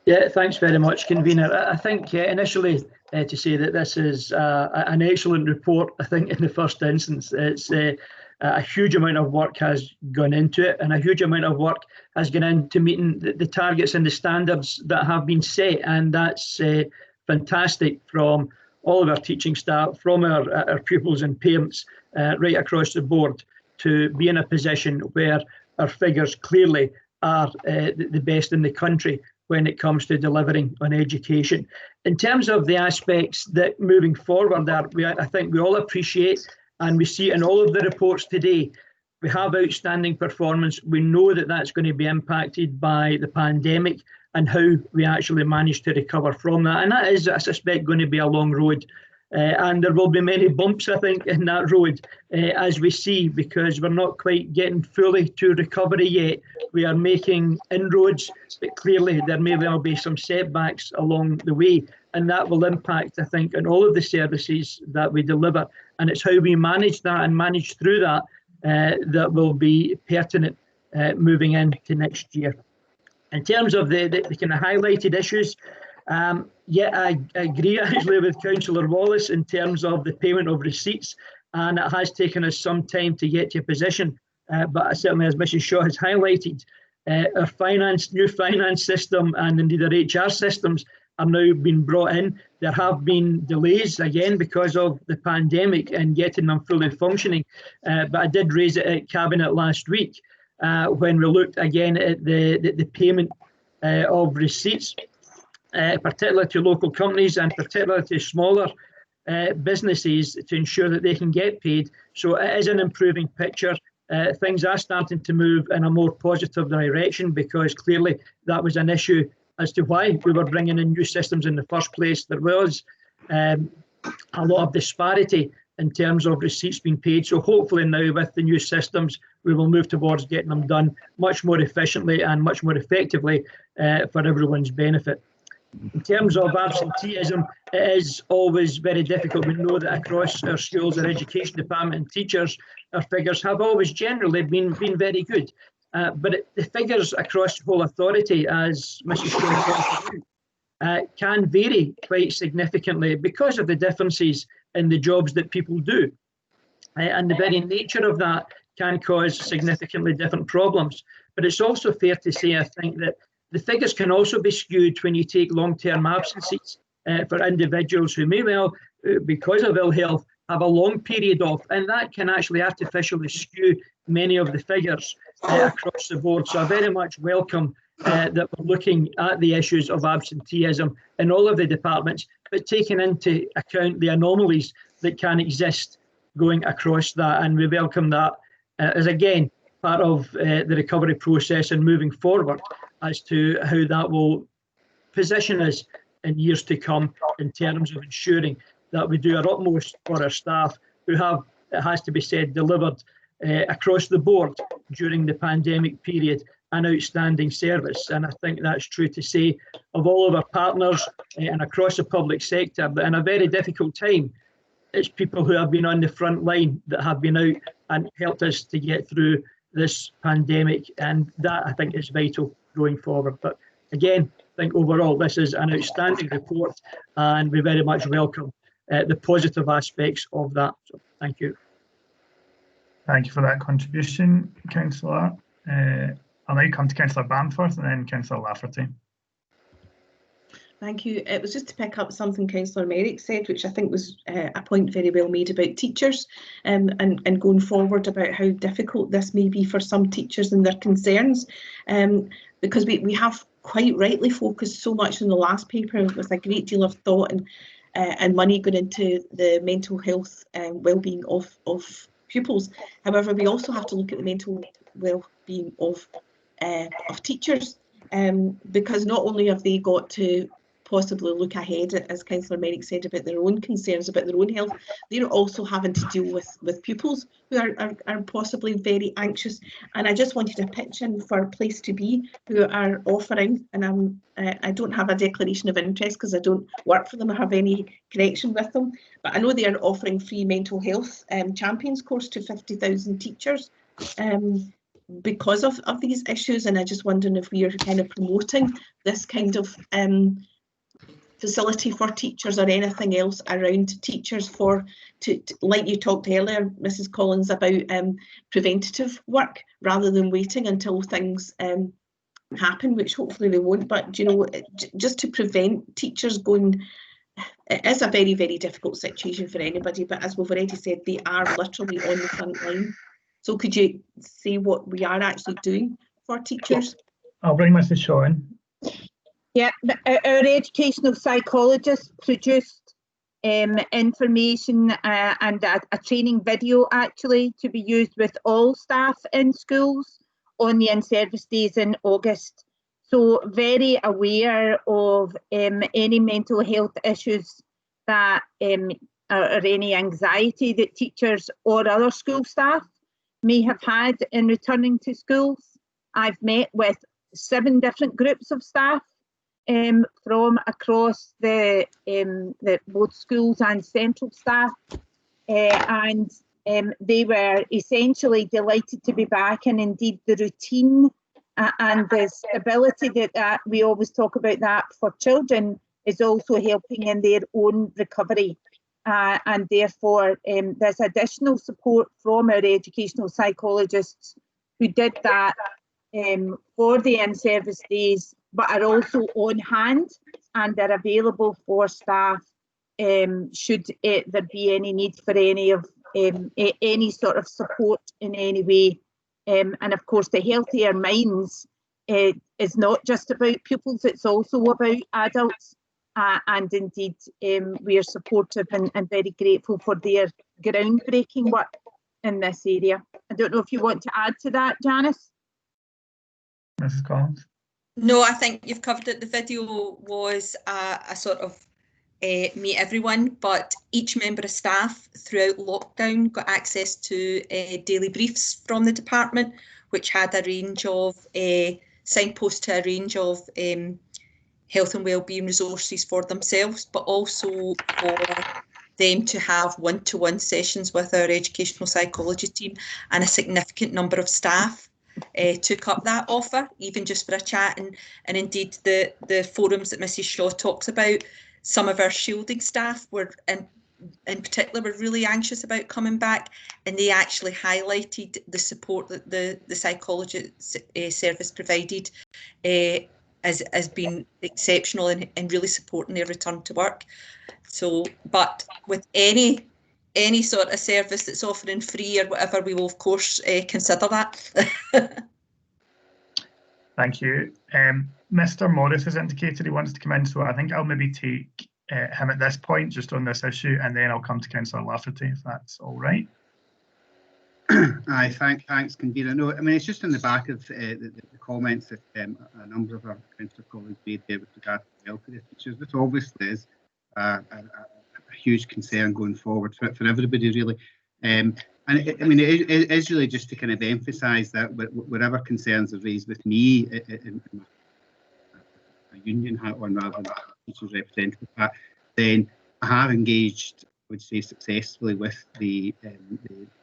Yeah, thanks very much, convener. I think initially to say that this is an excellent report. I think in the first instance, it's a huge amount of work has gone into it, and a huge amount of work has gone into meeting the targets and the standards that have been set, and that's fantastic from all of our teaching staff, from our pupils and parents, right across the board, to be in a position where our figures clearly are the best in the country when it comes to delivering on education. In terms of the aspects that moving forward that I think we all appreciate, and we see in all of the reports today, we have outstanding performance. We know that that's going to be impacted by the pandemic and how we actually manage to recover from that. And that is, I suspect, going to be a long road. And there will be many bumps, I think, in that road as we see, because we're not quite getting fully to recovery yet. We are making inroads, but clearly there may well be some setbacks along the way. And that will impact, I think, on all of the services that we deliver. And it's how we manage that and manage through that that will be pertinent moving into next year. In terms of the kind of highlighted issues, yeah, I agree actually with Councillor Wallace in terms of the payment of receipts, and it has taken us some time to get to a position, but certainly as Mrs. Shaw has highlighted, our new finance system and indeed our HR systems are now being brought in. There have been delays again because of the pandemic and getting them fully functioning, but I did raise it at Cabinet last week when we looked again at the payment of receipts. particularly to local companies and particularly to smaller businesses, to ensure that they can get paid. So it is an improving picture. Things are starting to move in a more positive direction, because clearly that was an issue as to why we were bringing in new systems in the first place. There was a lot of disparity in terms of receipts being paid. So hopefully now with the new systems, we will move towards getting them done much more efficiently and much more effectively for everyone's benefit. In terms of absenteeism, it is always very difficult. We know that across our schools, our education department and teachers, our figures have always generally been very good. But the figures across the whole authority, as Mrs. Shaw pointed out, can vary quite significantly because of the differences in the jobs that people do. And the very nature of that can cause significantly different problems. But it's also fair to say, I think, that the figures can also be skewed when you take long-term absences for individuals who may well, because of ill health, have a long period off, and that can actually artificially skew many of the figures across the board. So I very much welcome that we're looking at the issues of absenteeism in all of the departments, but taking into account the anomalies that can exist going across that, and we welcome that as, again, part of the recovery process and moving forward as to how that will position us in years to come in terms of ensuring that we do our utmost for our staff who have, it has to be said, delivered across the board during the pandemic period an outstanding service. And I think that's true to say of all of our partners and across the public sector. But in a very difficult time, it's people who have been on the front line that have been out and helped us to get through this pandemic, and that I think is vital going forward. But again, I think overall this is an outstanding report, and we very much welcome the positive aspects of that. So thank you. Thank you for that contribution, Councillor. I'll now come to Councillor Bamforth and then Councillor Lafferty. Thank you. It was just to pick up something Councillor Merrick said, which I think was a point very well made about teachers and going forward about how difficult this may be for some teachers and their concerns, because we have quite rightly focused so much in the last paper with a great deal of thought and money going into the mental health and well-being of pupils. However, we also have to look at the mental well-being of teachers, because not only have they got to possibly look ahead, as Councillor Merrick said, about their own concerns, about their own health, they're also having to deal with pupils who are possibly very anxious. And I just wanted to pitch in for Place to Be, who are offering, and I don't have a declaration of interest because I don't work for them or have any connection with them, but I know they are offering free mental health champions course to 50,000 teachers because of these issues. And I just wondering if we are kind of promoting this kind of facility for teachers or anything else around teachers to like you talked earlier, Mrs. Collins, about preventative work rather than waiting until things happen, which hopefully they won't. But you know, just to prevent teachers going, it is a very, very difficult situation for anybody, but as we've already said, they are literally on the front line. So could you say what we are actually doing for teachers? I'll bring Mrs. Shaw in. Yeah, our educational psychologists produced information and a training video actually to be used with all staff in schools on the in-service days in August. So very aware of any mental health issues that or any anxiety that teachers or other school staff may have had in returning to schools. I've met with 7 different groups of staff from across the both schools and central staff, and they were essentially delighted to be back, and indeed the routine and the stability that we always talk about that for children is also helping in their own recovery, and therefore there's additional support from our educational psychologists who did that for the in-service days, but are also on hand and are available for staff should there be any need for any of any sort of support in any way. And of course, the Healthier Minds is not just about pupils, it's also about adults. And indeed, we are supportive and very grateful for their groundbreaking work in this area. I don't know if you want to add to that, Janice? Mrs. Collins? No, I think you've covered it. The video was a sort of meet everyone, but each member of staff throughout lockdown got access to daily briefs from the department, which had a range of signposts to a range of health and wellbeing resources for themselves, but also for them to have one-to-one sessions with our educational psychology team, and a significant number of staff took up that offer, even just for a chat. And indeed, the forums that Mrs. Shaw talks about, some of our shielding staff were, in particular, were really anxious about coming back, and they actually highlighted the support that the psychology service provided as being exceptional and really supporting their return to work. So, but with any sort of service that's offering free or whatever, we will of course consider that. Thank you. Mr. Morris has indicated he wants to come in, so I think I'll maybe take him at this point, just on this issue, and then I'll come to Councillor Lafferty, if that's all right. Aye, thanks, convener. No, I mean, it's just in the back of the comments that a number of our councillor colleagues made there with regard to the welfare teachers. This obviously is a huge concern going forward for everybody, really. And I mean, it is really just to kind of emphasise that whatever concerns are raised with me in a union hat on rather than a teachers representative hat, then I have engaged, I would say, successfully with the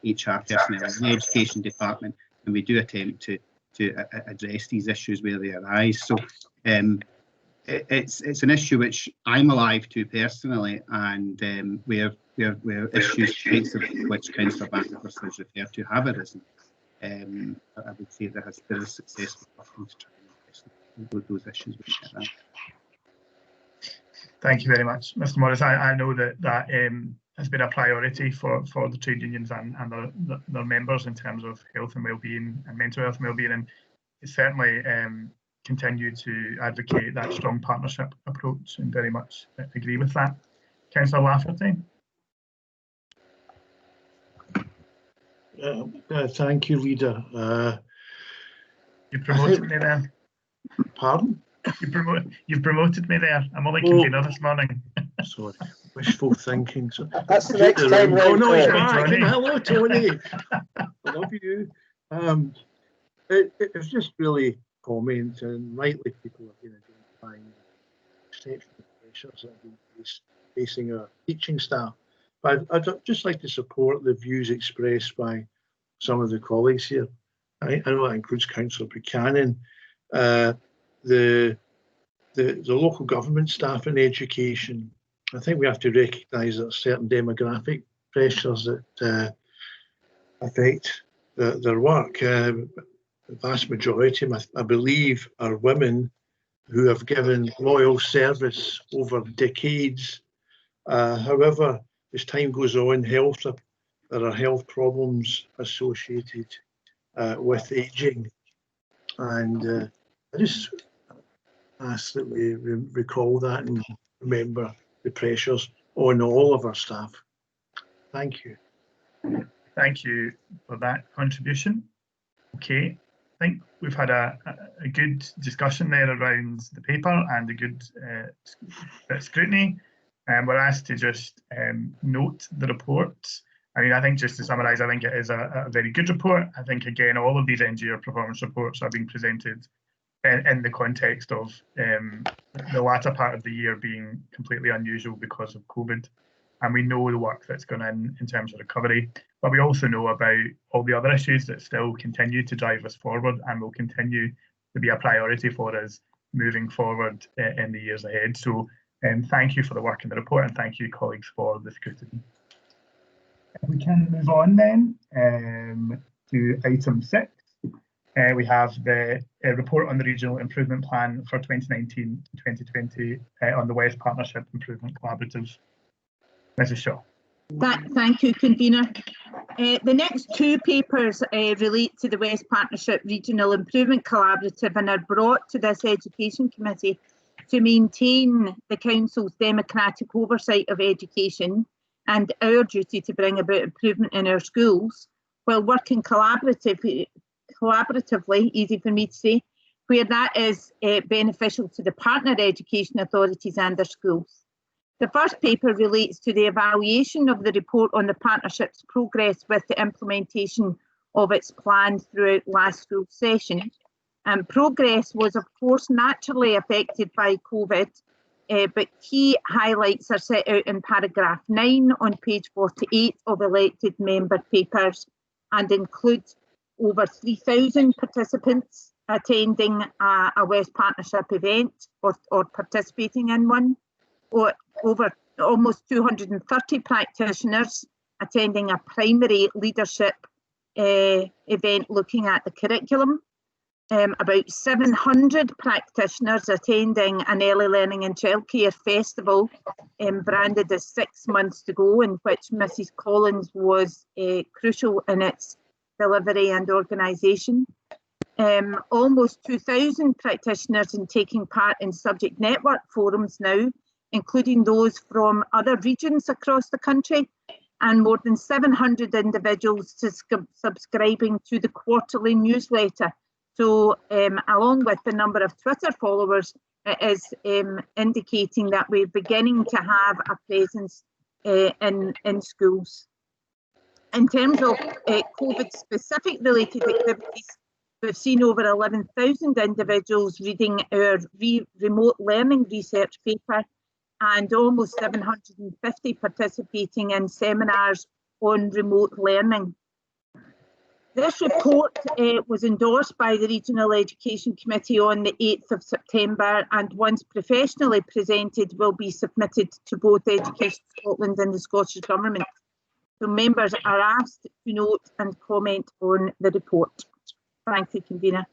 HR personnel in the education department, and we do attempt to address these issues where they arise. So it's an issue which I'm alive to personally, and where issues which Councillor Bancroft has referred to have arisen. I would say there is successful working to try and address those issues which are. Thank you very much, Mr. Morris. I know that has been a priority for the trade unions and their members in terms of health and wellbeing and mental health and wellbeing, and certainly continue to advocate that strong partnership approach, and very much agree with that. Councillor Lafferty. Thank you, Leader. You promoted me there. Pardon? You've promoted me there. I'm only convener this morning. Sorry, wishful thinking. So that's the next time. Oh no, he's back. Hello, Tony. I love you. It was just really comment, and rightly people have been identifying exceptional pressures that have been facing our teaching staff. But I'd just like to support the views expressed by some of the colleagues here. I know that includes Councillor Buchanan. The local government staff in education, I think we have to recognise that certain demographic pressures that affect their work. The vast majority, I believe, are women who have given loyal service over decades. However, as time goes on, there are health problems associated with ageing, and I just ask that we recall that and remember the pressures on all of our staff. Thank you. Thank you for that contribution. Okay, I think we've had a good discussion there around the paper and a good scrutiny. And we're asked to just note the report. I mean, I think just to summarise, I think it is a very good report. I think, again, all of these NGO performance reports are being presented in the context of the latter part of the year being completely unusual because of COVID. And we know the work that's gone in terms of recovery, but we also know about all the other issues that still continue to drive us forward and will continue to be a priority for us moving forward in the years ahead. So thank you for the work in the report, and thank you, colleagues, for the scrutiny. If we can move on then to item 6. We have the report on the Regional Improvement Plan for 2019-2020 on the West Partnership Improvement Collaborative. Mrs. Shaw. Thank you, convener. The next two papers relate to the West Partnership Regional Improvement Collaborative and are brought to this Education Committee to maintain the Council's democratic oversight of education and our duty to bring about improvement in our schools, while working collaboratively, easy for me to say, where that is beneficial to the partner education authorities and their schools. The first paper relates to the evaluation of the report on the partnership's progress with the implementation of its plan throughout last school session. Progress was, of course, naturally affected by COVID, but key highlights are set out in paragraph 9 on page 48 of elected member papers and include over 3,000 participants attending a West Partnership event or participating in one, or over almost 230 practitioners attending a primary leadership event looking at the curriculum, about 700 practitioners attending an early learning and childcare festival branded as 6 months to go, in which Mrs Collins was crucial in its delivery and organisation. Almost 2,000 practitioners in taking part in subject network forums now, including those from other regions across the country, and more than 700 individuals subscribing to the quarterly newsletter. So along with the number of Twitter followers, it is indicating that we're beginning to have a presence in schools. In terms of COVID-specific related activities, we've seen over 11,000 individuals reading our remote learning research paper and almost 750 participating in seminars on remote learning. This report was endorsed by the Regional Education Committee on the 8th of September, and once professionally presented will be submitted to both Education Scotland and the Scottish Government. So members are asked to note and comment on the report. Thank you, convener.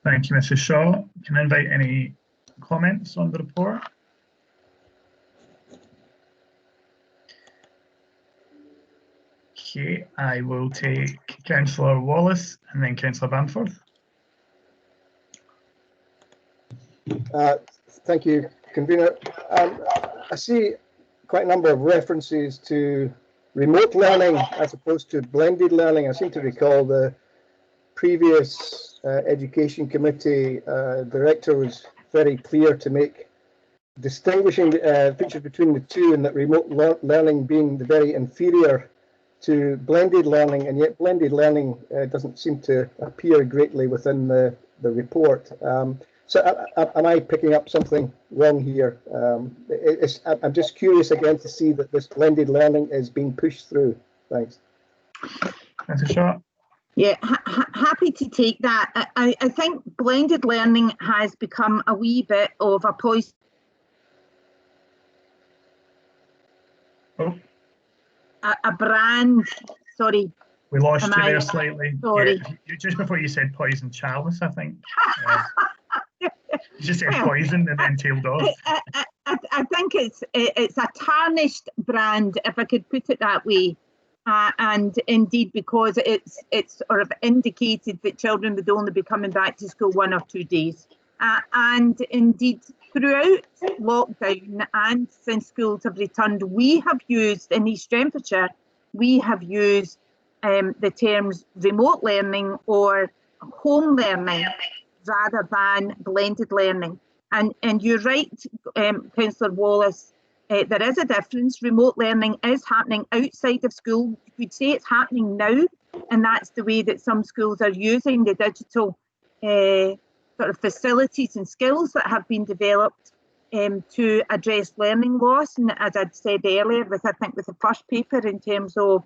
Thank you, Mrs Shaw. Can I invite any comments on the report? Okay, I will take Councillor Wallace and then Councillor Bamforth. Thank you, convener. I see quite a number of references to remote learning as opposed to blended learning. I seem to recall the previous Education Committee director was very clear to make distinguishing features between the two, and that remote learning being the very inferior to blended learning, and yet blended learning doesn't seem to appear greatly within the report. So am I picking up something wrong here? I'm just curious again to see that this blended learning is being pushed through. Thanks. That's a shot. Yeah, happy to take that. I think blended learning has become a wee bit of a poison. Oh. A brand, sorry. We lost you there slightly. Sorry. Yeah, just before you said poison chalice, I think. You just said poison and then tailed off. I think it's a tarnished brand, if I could put it that way. And indeed, because it's sort of indicated that children would only be coming back to school 1 or 2 days. And indeed, throughout lockdown and since schools have returned, we have used, in East Renfrewshire, we have used the terms remote learning or home learning rather than blended learning. And you're right, Councillor Wallace, there is a difference. Remote learning is happening outside of school. You could say it's happening now, and that's the way that some schools are using the digital sort of facilities and skills that have been developed to address learning loss. And as I'd said earlier, I think with the first paper in terms of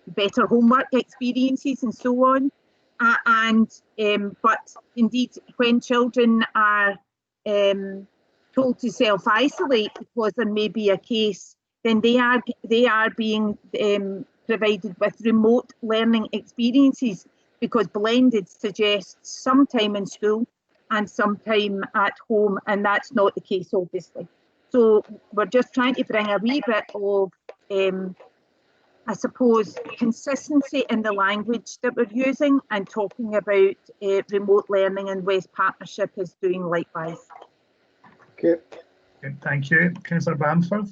better homework experiences and so on. But indeed, when children are told to self-isolate because there may be a case, then they are being provided with remote learning experiences, because blended suggests some time in school and some time at home, and that's not the case, obviously. So we're just trying to bring a wee bit of, I suppose, consistency in the language that we're using, and talking about remote learning, and West Partnership is doing likewise. Okay. Good, thank you. Councillor Bamford.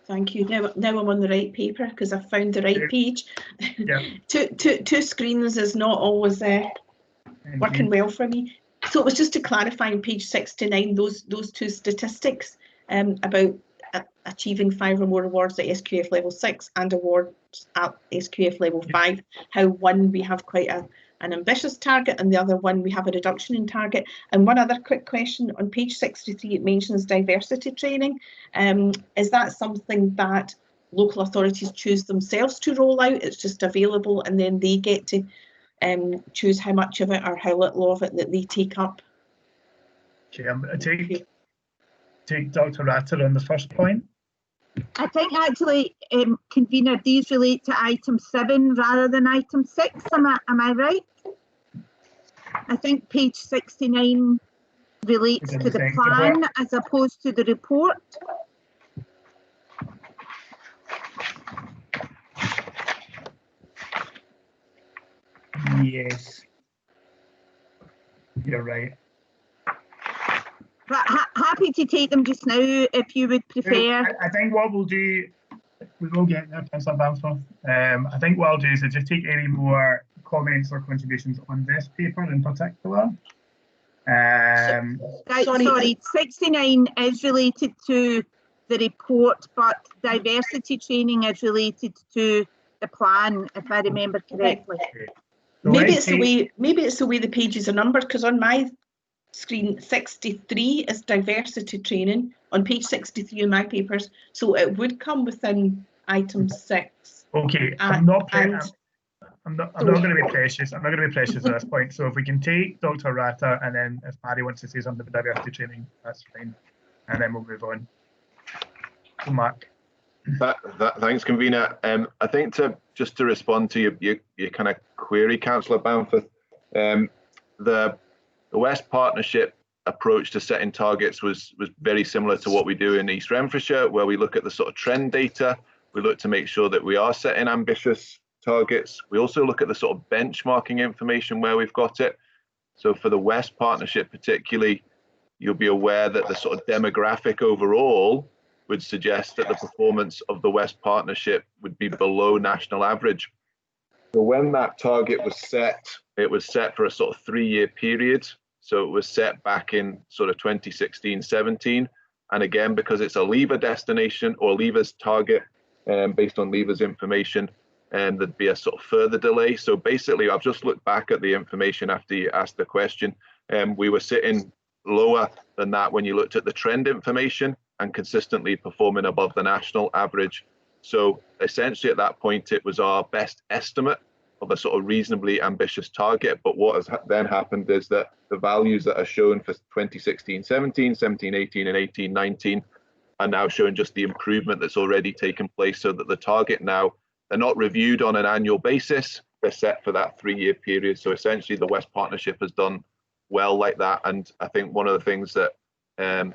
Thank you. Now I'm on the right paper because I've found the right page. Yeah. two screens is not always working well for me. So it was just to clarify on page 69, those two statistics about achieving 5 or more awards at SQF level 6 and awards at SQF level 5, how one we have quite an ambitious target and the other one we have a reduction in target. And one other quick question, on page 63 it mentions diversity training. Is that something that local authorities choose themselves to roll out? It's just available and then they get to choose how much of it or how little of it that they take up? Okay, I'm going to take Dr. Ratter on the first point. I think actually, convener, these relate to item 7 rather than item 6. Am I right? I think page 69 relates to the plan as opposed to the report. Yes, you're right. But happy to take them just now if you would prefer. I think what we'll do, we will get there, Councillor Bamford. I think what I'll do is just take any more comments or contributions on this paper in particular. Sorry, 69 is related to the report, but diversity training is related to the plan, if I remember correctly. So maybe it's the way the pages are numbered, because on my screen 63 is diversity training on page 63 in my papers, so it would come within item 6. Okay, I'm not going to be precious. I'm not going to be precious at this point. So if we can take Dr. Ratter, and then if Mary wants to say something about diversity training, that's fine, and then we'll move on. So Mark. Thanks, convener. I think just to respond to your kind of query, Councillor Bamford, the West Partnership approach to setting targets was very similar to what we do in East Renfrewshire, where we look at the sort of trend data. We look to make sure that we are setting ambitious targets. We also look at the sort of benchmarking information where we've got it. So for the West Partnership particularly, you'll be aware that the sort of demographic overall would suggest that the performance of the West Partnership would be below national average. So when that target was set, it was set for a sort of 3-year period. So it was set back in sort of 2016-17. And again, because it's a leaver destination or leavers target based on leavers information, and there'd be a sort of further delay. So basically, I've just looked back at the information after you asked the question. We were sitting lower than that when you looked at the trend information and consistently performing above the national average. So essentially at that point, it was our best estimate of a sort of reasonably ambitious target. But what has then happened is that the values that are shown for 2016-17, 17-18 and 18-19 are now showing just the improvement that's already taken place, so that the target now, they're not reviewed on an annual basis, they're set for that 3-year period. So essentially the West Partnership has done well like that. And I think one of the things that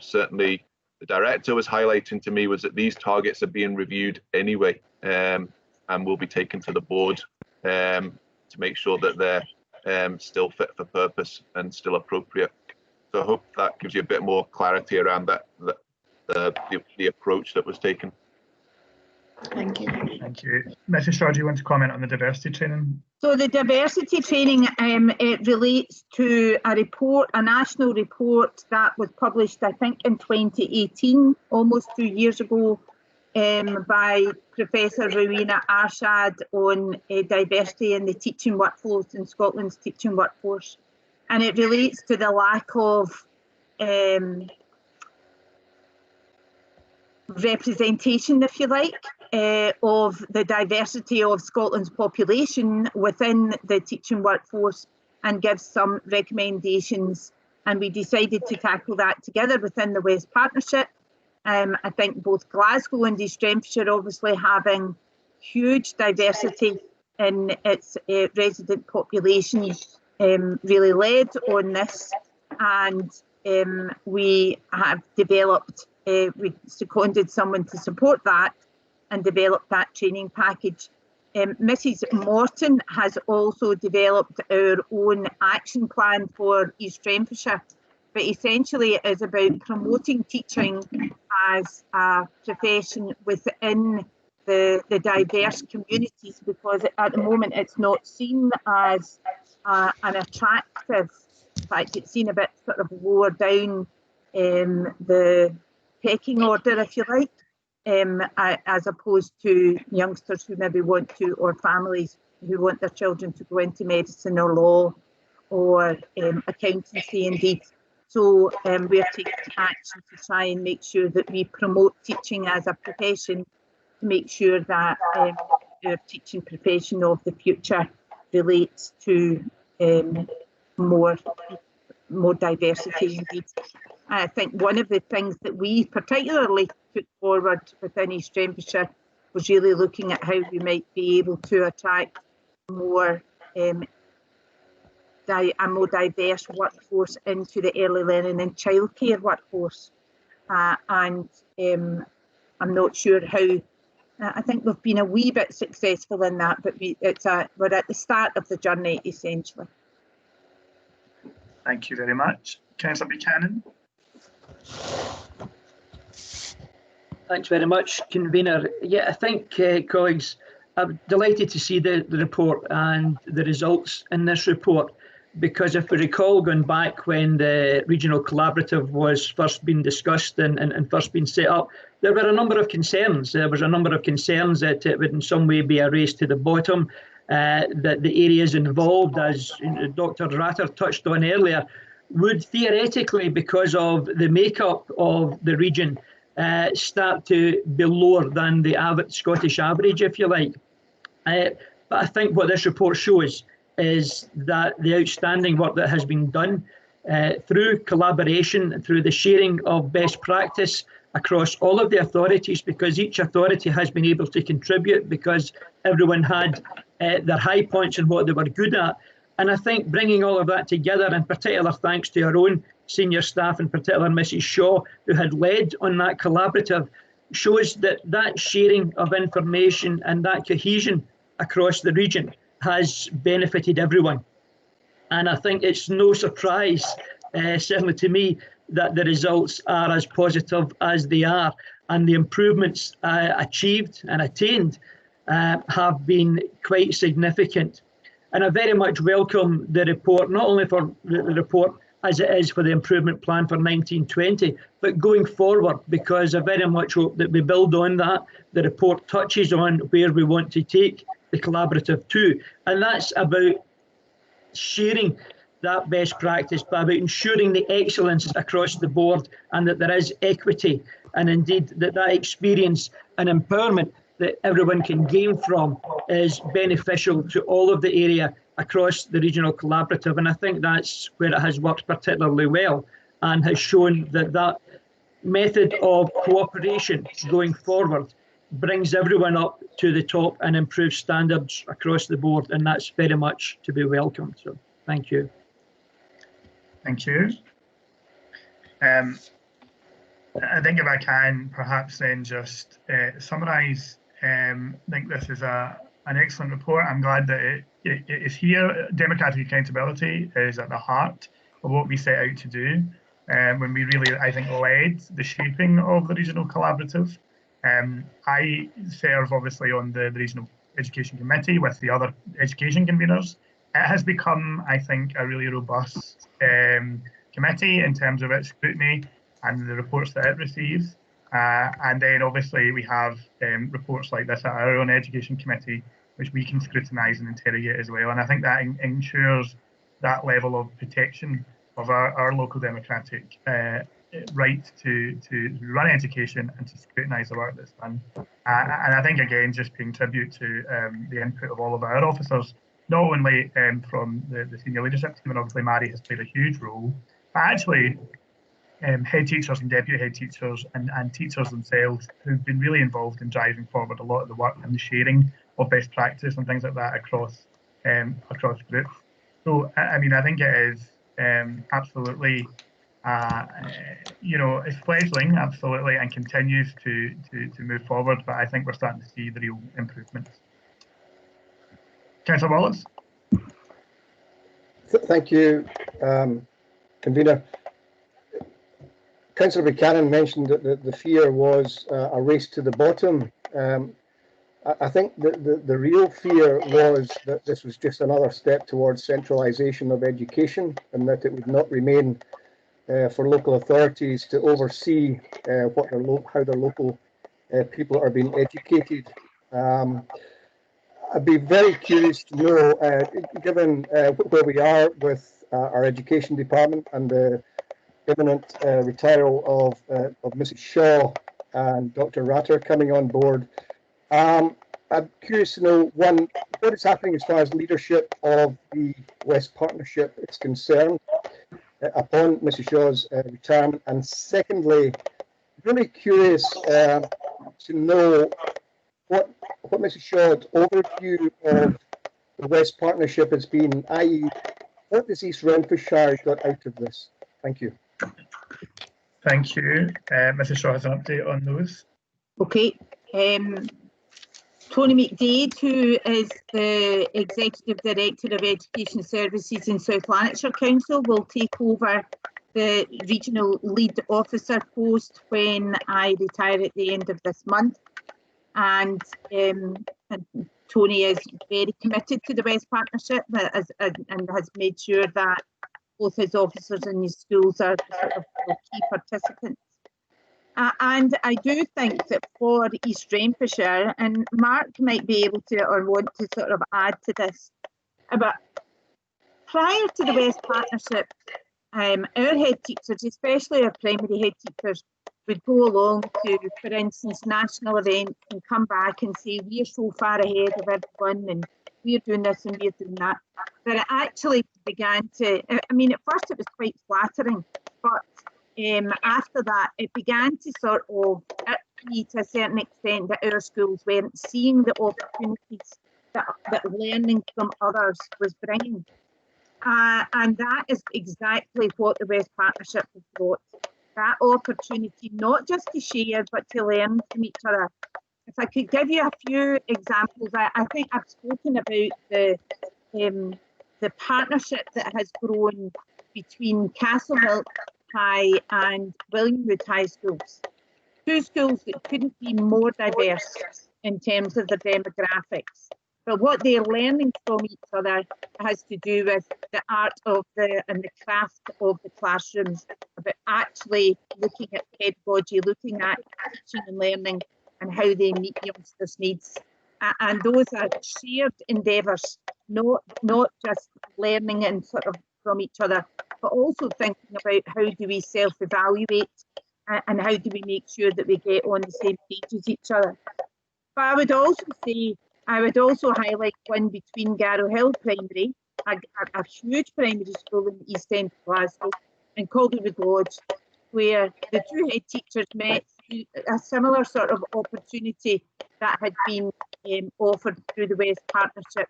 certainly the director was highlighting to me was that these targets are being reviewed anyway, and will be taken to the board to make sure that they're still fit for purpose and still appropriate. So I hope that gives you a bit more clarity around that, the approach that was taken. Thank you. Thank you. Mrs. Shaw, do you want to comment on the diversity training? So the diversity training, it relates to a report, a national report that was published, I think, in 2018, almost 2 years ago, by Professor Rowena Arshad on diversity in the teaching workforce in Scotland's teaching workforce. And it relates to the lack of representation, if you like, of the diversity of Scotland's population within the teaching workforce, and gives some recommendations. And we decided to tackle that together within the West Partnership. I think both Glasgow and East Renfrewshire obviously having huge diversity in its resident population really led on this. And we have developed, we seconded someone to support that and develop that training package. Mrs. Morton has also developed our own action plan for East Renfrewshire, but essentially it is about promoting teaching as a profession within the diverse communities, because at the moment it's not seen as an attractive, in fact it's seen a bit sort of lower down the pecking order, if you like, as opposed to youngsters who maybe want to, or families who want their children to go into medicine or law or accountancy indeed. So we're taking action to try and make sure that we promote teaching as a profession, to make sure that our teaching profession of the future relates to more diversity indeed. I think one of the things that we particularly put forward within East Renfrewshire was really looking at how we might be able to attract more a more diverse workforce into the early learning and childcare workforce. And I'm not sure how. I think we've been a wee bit successful in that, but we're at the start of the journey essentially. Thank you very much. Councillor Buchanan. Thanks very much, Convener. Yeah, I think, colleagues, I'm delighted to see the report and the results in this report, because if we recall going back when the regional collaborative was first being discussed and first being set up, there were a number of concerns. There was a number of concerns that it would in some way be a race to the bottom, that the areas involved, as Dr. Ratter touched on earlier, would theoretically, because of the makeup of the region, start to be lower than the Scottish average, if you like. But I think what this report shows is that the outstanding work that has been done through collaboration, through the sharing of best practice across all of the authorities, because each authority has been able to contribute, because everyone had their high points and what they were good at. And I think bringing all of that together, and particular thanks to our own senior staff, in particular Mrs. Shaw, who had led on that collaborative, shows that that sharing of information and that cohesion across the region has benefited everyone. And I think it's no surprise, certainly to me, that the results are as positive as they are, and the improvements achieved and attained have been quite significant. And I very much welcome the report, not only for the report as it is for the improvement plan for 1920, but going forward, because I very much hope that we build on that. The report touches on where we want to take the collaborative to, and that's about sharing that best practice, but about ensuring the excellence across the board, and that there is equity, and indeed that experience and empowerment that everyone can gain from is beneficial to all of the area across the regional collaborative. And I think that's where it has worked particularly well, and has shown that that method of cooperation going forward brings everyone up to the top and improves standards across the board, and that's very much to be welcomed. So thank you. Thank you. I think if I can perhaps then just summarise, I think this is an excellent report. I'm glad that it is here. Democratic accountability is at the heart of what we set out to do when we really, I think, led the shaping of the regional collaborative. I serve obviously on the regional education committee with the other education conveners. It has become, I think, a really robust committee in terms of its scrutiny and the reports that it receives. And then obviously we have reports like this at our own education committee, which we can scrutinise and interrogate as well. And I think that ensures that level of protection of our local democratic right to run education and to scrutinise the work that's done. And I think, again, just paying tribute to the input of all of our officers, not only from the senior leadership team, and obviously Mary has played a huge role, but actually head teachers and deputy head teachers and teachers themselves, who've been really involved in driving forward a lot of the work and the sharing of best practice and things like that across groups. So I mean, I think it is absolutely you know, is fledgling, absolutely, and continues to move forward. But I think we're starting to see the real improvements. Councillor Wallace. Thank you, convener. Councillor Buchanan mentioned that the fear was a race to the bottom. I think the real fear was that this was just another step towards centralisation of education, and that it would not remain for local authorities to oversee how their local people are being educated. I'd be very curious to know, given where we are with our education department and the imminent retirement of Mrs. Shaw and Dr. Ratter coming on board. I'm curious to know, one, what is happening as far as leadership of the West Partnership is concerned upon Mrs. Shaw's retirement, and secondly, really curious to know what Mrs. Shaw's overview of the West Partnership has been, i.e., what has East Renfrewshire got out of this? Thank you. Thank you. Mrs. Shaw has an update on those. Okay. Tony McDade, who is the Executive Director of Education Services in South Lanarkshire Council, will take over the Regional Lead Officer post when I retire at the end of this month. And Tony is very committed to the West Partnership and has made sure that both his officers and his schools are sort of key participants. And I do think that for East Renfrewshire, and Mark might be able to or want to sort of add to this, but prior to the West Partnership, our head teachers, especially our primary head teachers, would go along to, for instance, national events and come back and say, we're so far ahead of everyone and we're doing this and we're doing that. But it actually began to, I mean, at first it was quite flattering, but after that, it began to sort of, to a certain extent, that our schools weren't seeing the opportunities that learning from others was bringing. And that is exactly what the West Partnership has brought. That opportunity, not just to share, but to learn from each other. If I could give you a few examples, I think I've spoken about the partnership that has grown between Castlemilk High and Williamwood High Schools. Two schools that couldn't be more diverse in terms of their demographics. But what they're learning from each other has to do with the art of and the craft of the classrooms, about actually looking at pedagogy, looking at teaching and learning and how they meet youngsters' needs. And those are shared endeavours, not just learning and sort of from each other, but also thinking about how do we self-evaluate and how do we make sure that we get on the same page as each other. But I would also highlight one between Garrow Hill Primary, a huge primary school in the East End of Glasgow, and Calderwood Lodge, where the two head teachers met through a similar sort of opportunity that had been offered through the West Partnership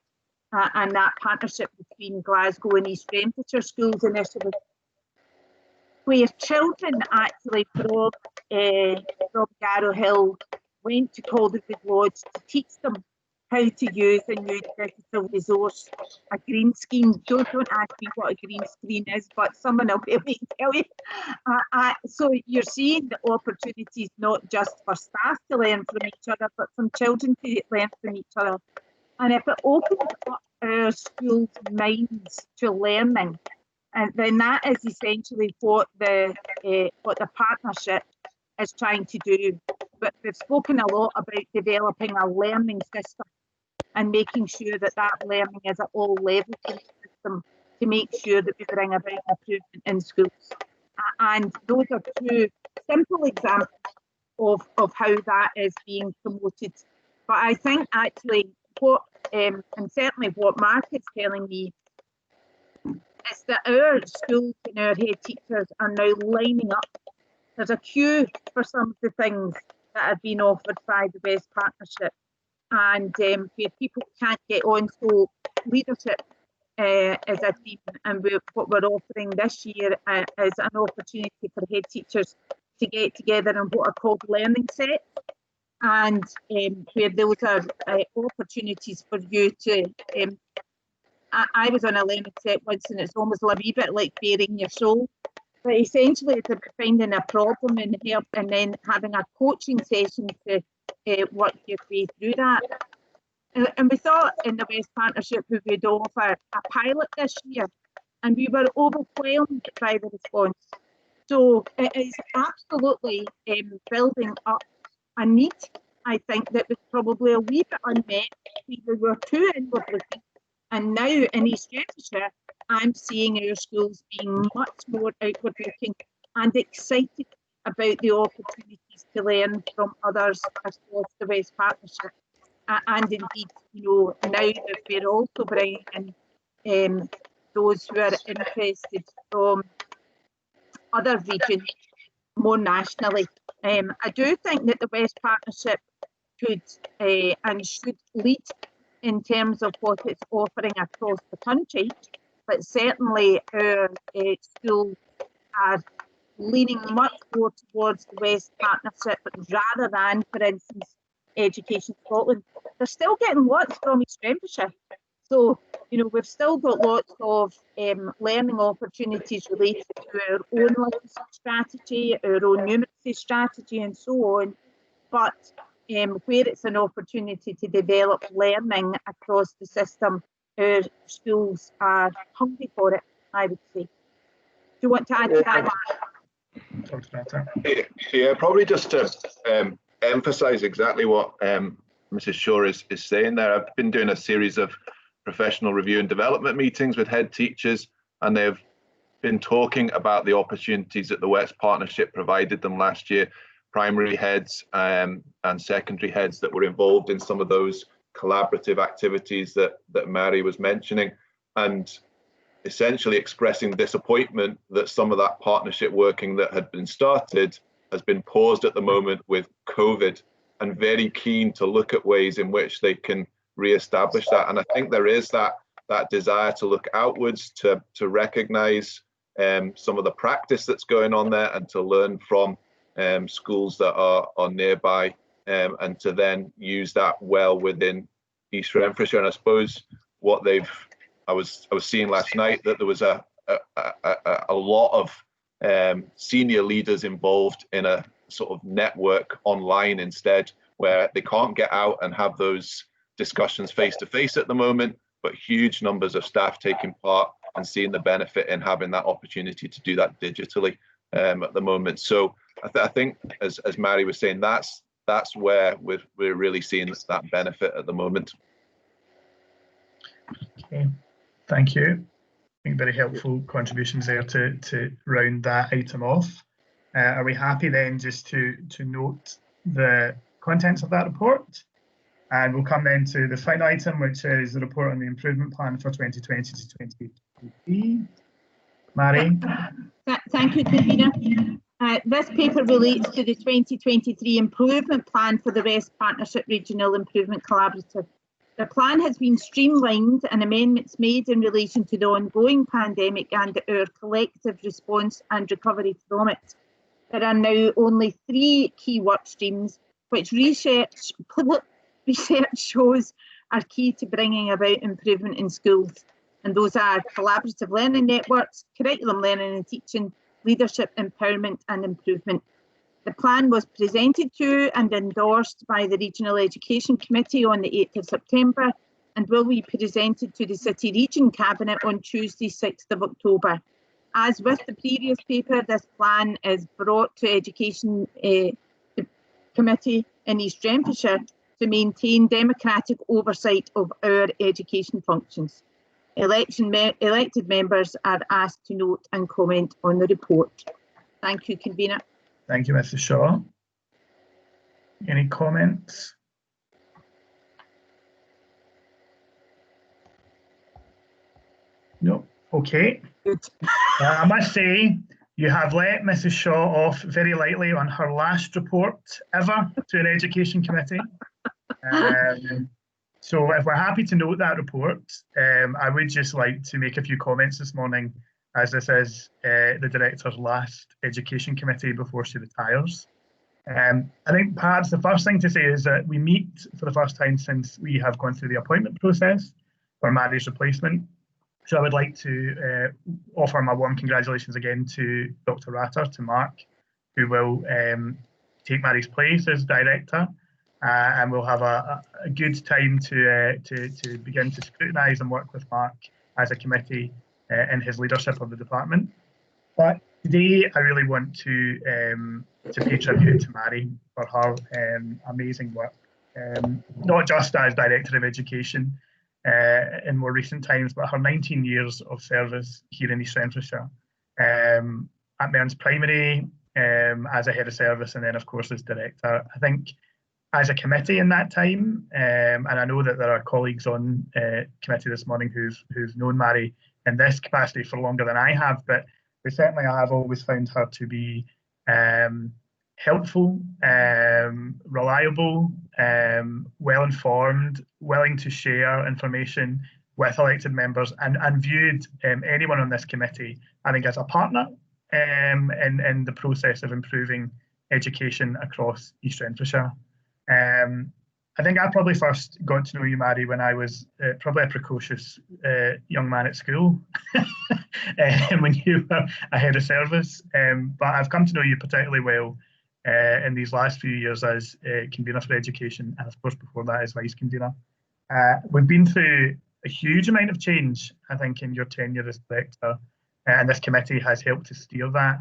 and that partnership between Glasgow and East Renfrewshire Schools initially, where children actually from Garrow Hill went to Calderwood Lodge to teach them how to use a new digital resource, a green screen. Don't ask me what a green screen is, but someone will be able to tell you. So you're seeing the opportunities not just for staff to learn from each other, but from children to learn from each other. And if it opens up our schools' minds to learning, and then that is essentially what the partnership is trying to do. But we've spoken a lot about developing a learning system and making sure that learning is at all levels in the system to make sure that we bring about improvement in schools. And those are two simple examples of how that is being promoted. But I think actually what, and certainly what Mark is telling me, is that our schools and our head teachers are now lining up. There's a queue for some of the things that have been offered by the West Partnership, and where people can't get on. So leadership as a team, and what we're offering this year is an opportunity for head teachers to get together in what are called learning sets, and where those are opportunities for you to. I was on a learning set once, and it's almost a wee bit like bearing your soul. But essentially, it's about finding a problem and help, and then having a coaching session to work your way through that. And we thought in the West Partnership we would offer a pilot this year, and we were overwhelmed by the response. So it is absolutely building up a need, I think, that was probably a wee bit unmet. We were too inward looking. And now in East Renfrewshire, I'm seeing our schools being much more outward looking and excited about the opportunities to learn from others across the West Partnership. And indeed, now that we're also bringing in those who are interested from other regions more nationally. I do think that the West Partnership could and should lead in terms of what it's offering across the country, but certainly our schools are leaning much more towards the West Partnership rather than, for instance, Education Scotland. They're still getting lots from East Renfrewshire. So, we've still got lots of learning opportunities related to our own literacy strategy, our own numeracy strategy, and so on. But where it's an opportunity to develop learning across the system, our schools are hungry for it, I would say. Do you want to add to that, Mark? Yeah, probably just to emphasise exactly what Mrs. Shaw is saying there. I've been doing a series of professional review and development meetings with head teachers, and they've been talking about the opportunities that the West Partnership provided them last year. Primary heads and secondary heads that were involved in some of those collaborative activities that Mary was mentioning, and essentially expressing disappointment that some of that partnership working that had been started has been paused at the moment with COVID, and very keen to look at ways in which they can re-establish that. And I think there is that desire to look outwards, to recognise some of the practice that's going on there, and to learn from schools that are nearby, and to then use that well within East Renfrewshire. And I suppose what I was seeing last night that there was a lot of senior leaders involved in a sort of network online instead, where they can't get out and have those discussions face to face at the moment, but huge numbers of staff taking part and seeing the benefit in having that opportunity to do that digitally at the moment. So I think, as Mary was saying, that's where we're really seeing that benefit at the moment. Okay, thank you. I think very helpful contributions there to round that item off. Are we happy then just to note the contents of that report? And we'll come then to the final item, which is the report on the improvement plan for 2020 to 2023. Mary? Thank you, Convener. This paper relates to the 2023 improvement plan for the West Partnership Regional Improvement Collaborative. The plan has been streamlined and amendments made in relation to the ongoing pandemic and our collective response and recovery from it. There are now only 3 key work streams, which research shows are key to bringing about improvement in schools. And those are collaborative learning networks, curriculum learning and teaching, leadership, empowerment and improvement. The plan was presented to and endorsed by the Regional Education Committee on the 8th of September and will be presented to the City Region Cabinet on Tuesday, 6th of October. As with the previous paper, this plan is brought to Education Committee in East Renfrewshire to maintain democratic oversight of our education functions. Elected members are asked to note and comment on the report. Thank you, Convener. Thank you, Mrs. Shaw. Any comments? No. Okay. I must say, you have let Mrs. Shaw off very lightly on her last report ever to an education committee. So if we're happy to note that report, I would just like to make a few comments this morning, as this is the Director's last Education Committee before she retires. I think perhaps the first thing to say is that we meet for the first time since we have gone through the appointment process for Mary's replacement. So I would like to offer my warm congratulations again to Dr. Ratter, to Mark, who will take Mary's place as Director. And we'll have a good time to begin to scrutinise and work with Mark as a committee in his leadership of the department. But today I really want to pay tribute to Mary for her amazing work, not just as Director of Education in more recent times, but her 19 years of service here in East Renfrewshire, at Mearns Primary as a head of service, and then of course as Director. I think as a committee in that time, and I know that there are colleagues on committee this morning who've known Mary in this capacity for longer than I have, but certainly I have always found her to be helpful, reliable, well-informed, willing to share information with elected members, and viewed anyone on this committee, I think, as a partner in the process of improving education across East Renfrewshire. I think I probably first got to know you, Mary, when I was probably a precocious young man at school, when you were a head of service. But I've come to know you particularly well in these last few years as convener for education, and of course before that as vice convener. We've been through a huge amount of change, I think, in your tenure as director, and this committee has helped to steer that,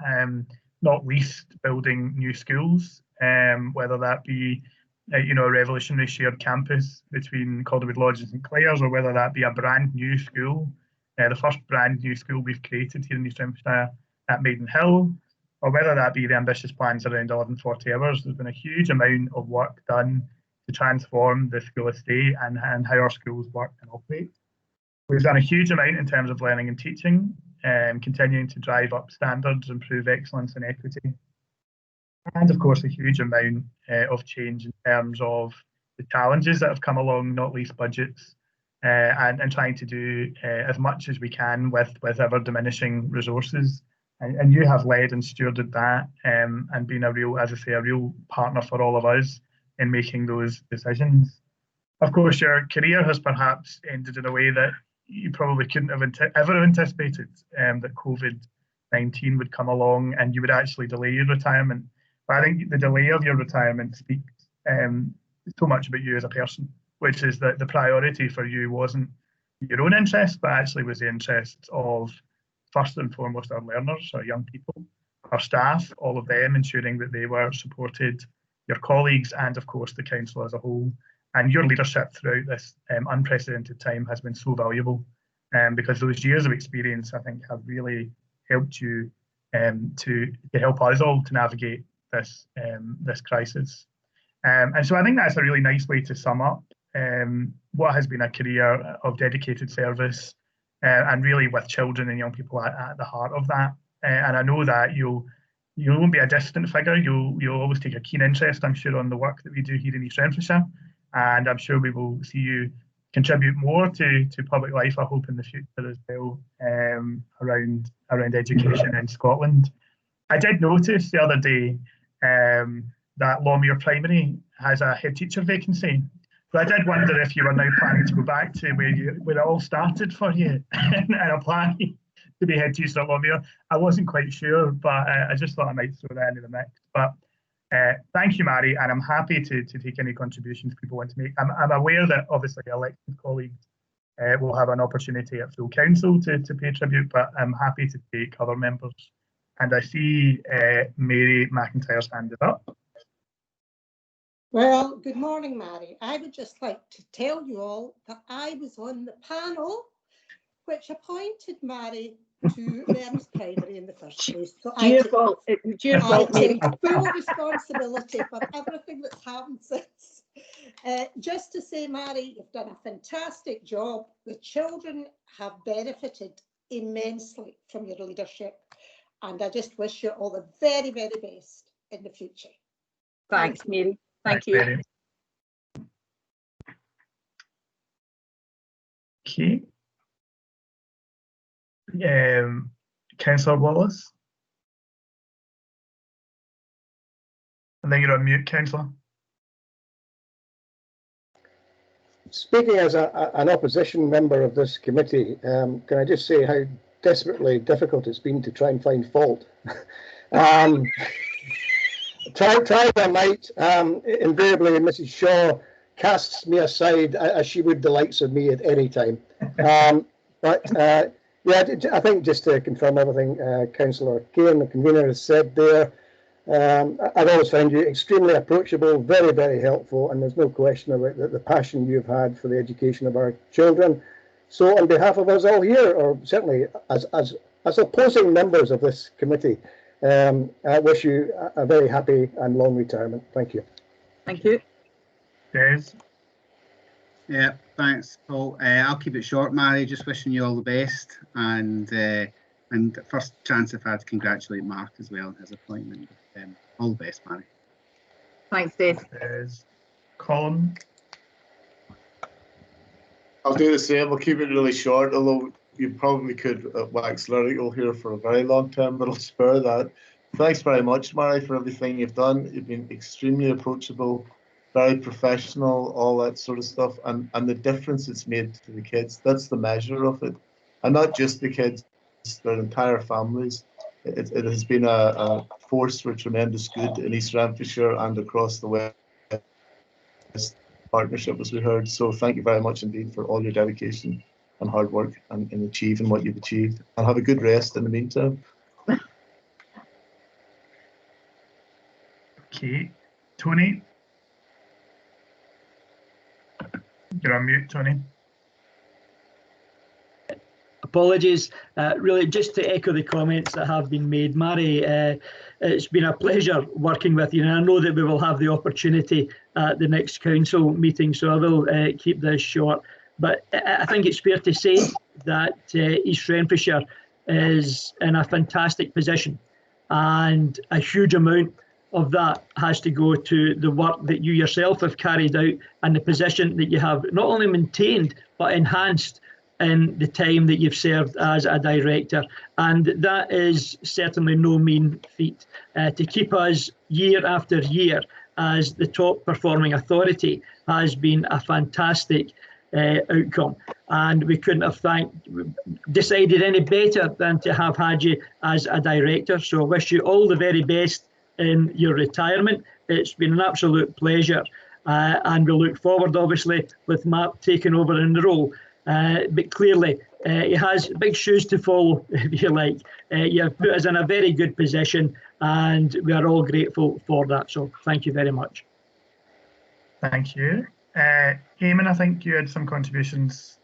not least building new schools, whether that be a revolutionary shared campus between Calderwood Lodge and St Clair's, or whether that be a brand new school, the first brand new school we've created here in East Renfrewshire at Maiden Hill, or whether that be the ambitious plans around 1140 hours. There's been a huge amount of work done to transform the school estate and how our schools work and operate. We've done a huge amount in terms of learning and teaching, continuing to drive up standards, improve excellence and equity. And of course, a huge amount of change in terms of the challenges that have come along, not least budgets, and trying to do as much as we can with ever diminishing resources. And you have led and stewarded that, and been a real, as I say, a real partner for all of us in making those decisions. Of course, your career has perhaps ended in a way that you probably couldn't have ever anticipated, that COVID-19 would come along and you would actually delay your retirement. But I think the delay of your retirement speaks so much about you as a person, which is that the priority for you wasn't your own interests, but actually was the interests of, first and foremost, our learners, our young people, our staff, all of them, ensuring that they were supported, your colleagues, and of course the council as a whole. And your leadership throughout this unprecedented time has been so valuable, because those years of experience, I think, have really helped you to help us all to navigate this crisis. And so I think that's a really nice way to sum up what has been a career of dedicated service, and really with children and young people at the heart of that. And I know that you won't be a distant figure. You'll always take a keen interest, I'm sure, on the work that we do here in East Renfrewshire. And I'm sure we will see you contribute more to public life, I hope, in the future as well, around education in Scotland. I did notice the other day that Lawmere Primary has a head teacher vacancy. So I did wonder if you were now planning to go back to where it all started for you and apply to be head teacher at Lawmere. I wasn't quite sure, but I just thought I might throw that into the mix. But thank you, Mary, and I'm happy to take any contributions people want to make. I'm aware that obviously elected colleagues will have an opportunity at full council to pay tribute, but I'm happy to take other members. And I see Mary McIntyre's hand is up. Well, good morning, Mary. I would just like to tell you all that I was on the panel which appointed Mary to Mearns Primary in the first place. So I take full responsibility for everything that's happened since. Just to say, Mary, you've done a fantastic job. The children have benefited immensely from your leadership, and I just wish you all the very, very best in the future. Thanks, Mary. Thank you. Okay. Councillor Wallace. I think you're on mute, Councillor. Speaking as an opposition member of this committee, can I just say how desperately difficult it's been to try and find fault? Try as I might, invariably Mrs. Shaw casts me aside as she would the likes of me at any time. Yeah, I think just to confirm everything Councillor Kane, the convener, has said there, I've always found you extremely approachable, very, very helpful, and there's no question about the passion you've had for the education of our children. So on behalf of us all here, or certainly as opposing members of this committee, I wish you a very happy and long retirement. Thank you. Thank you. Des? Yeah, thanks, Paul. I'll keep it short, Mary. Just wishing you all the best, and first chance I've had to congratulate Mark as well on his appointment. All the best, Mary. Thanks, Des. Colin? I'll do the same. We'll keep it really short, although you probably could wax lyrical here for a very long time, but I'll spare that. Thanks very much, Mary, for everything you've done. You've been extremely approachable, very professional, all that sort of stuff, and the difference it's made to the kids. That's the measure of it. And not just the kids, their entire families. It has been a force for tremendous good in East Renfrewshire and across the West Partnership, as we heard. So thank you very much indeed for all your dedication and hard work and in achieving what you've achieved. And have a good rest in the meantime. Okay. Tony? You're on mute, Tony. Apologies. Really, just to echo the comments that have been made, Mary, it's been a pleasure working with you, and I know that we will have the opportunity at the next council meeting, so I will keep this short. But I think it's fair to say that East Renfrewshire is in a fantastic position, and a huge amount of that has to go to the work that you yourself have carried out and the position that you have not only maintained but enhanced in the time that you've served as a director, and that is certainly no mean feat. To keep us year after year as the top performing authority has been a fantastic outcome, and we couldn't have decided any better than to have had you as a director. So I wish you all the very best in your retirement. It's been an absolute pleasure, and we look forward, obviously, with Mark taking over in the role. But clearly, he has big shoes to follow, if you like. You have put us in a very good position, and we are all grateful for that. So thank you very much. Thank you. Eamon, I think you had some contributions.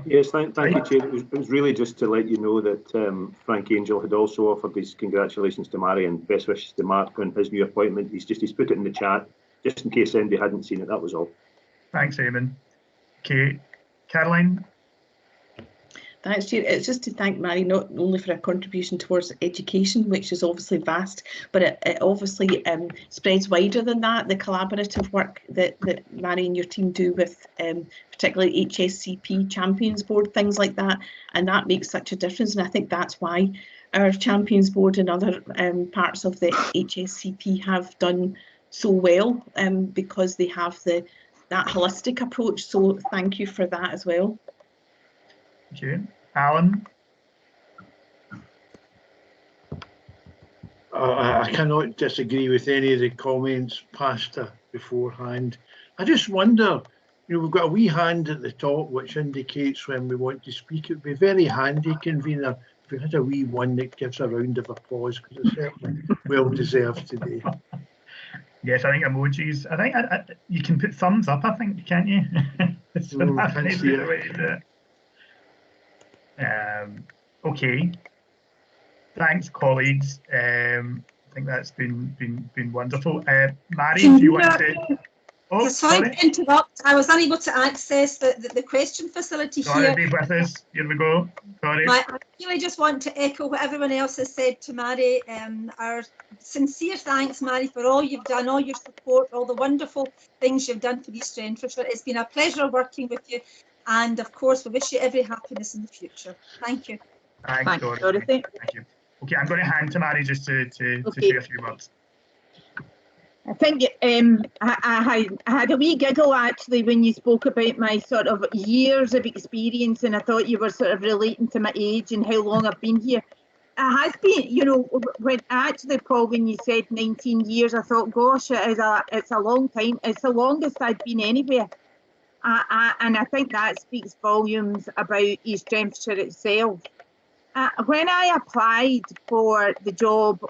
Yes, thank you, Chair. It was really just to let you know that Frank Angel had also offered his congratulations to Mary and best wishes to Mark on his new appointment. He's put it in the chat, just in case anybody hadn't seen it, that was all. Thanks, Eamon. Okay. Caroline? Thanks, Chair. It's just to thank Mary not only for her contribution towards education, which is obviously vast, but it obviously spreads wider than that. The collaborative work that Mary and your team do with particularly HSCP Champions Board, things like that, and that makes such a difference. And I think that's why our Champions Board and other parts of the HSCP have done so well, because they have that holistic approach. So thank you for that as well. Thank you. Alan? I cannot disagree with any of the comments passed beforehand. I just wonder, we've got a wee hand at the top which indicates when we want to speak. It would be very handy, convener, if we had a wee one that gives a round of applause, because it's certainly well deserved today. Yes, I think emojis. I think you can put thumbs up, I think, can't you? That's the way to do it. Okay. Thanks, colleagues. I think that's been wonderful. Mary, do you want to? Oh, sorry to interrupt. I was unable to access the question facility here. Be with us. Here we go. Sorry. I really just want to echo what everyone else has said to Mary. Our sincere thanks, Mary, for all you've done, all your support, all the wonderful things you've done for East Renfrewshire. It's been a pleasure working with you, And of course, we wish you every happiness in the future. Thank you. Thanks, Dorothy. Thank you. Okay, I'm going to hand to Mary just to say a few words. I think I had a wee giggle actually when you spoke about my sort of years of experience, and I thought you were sort of relating to my age and how long I've been here. It has been, you know, when actually, Paul, when you said 19 years, I thought, gosh, it's a long time. It's the longest I've been anywhere. And I think that speaks volumes about East Renfrewshire itself. When I applied for the job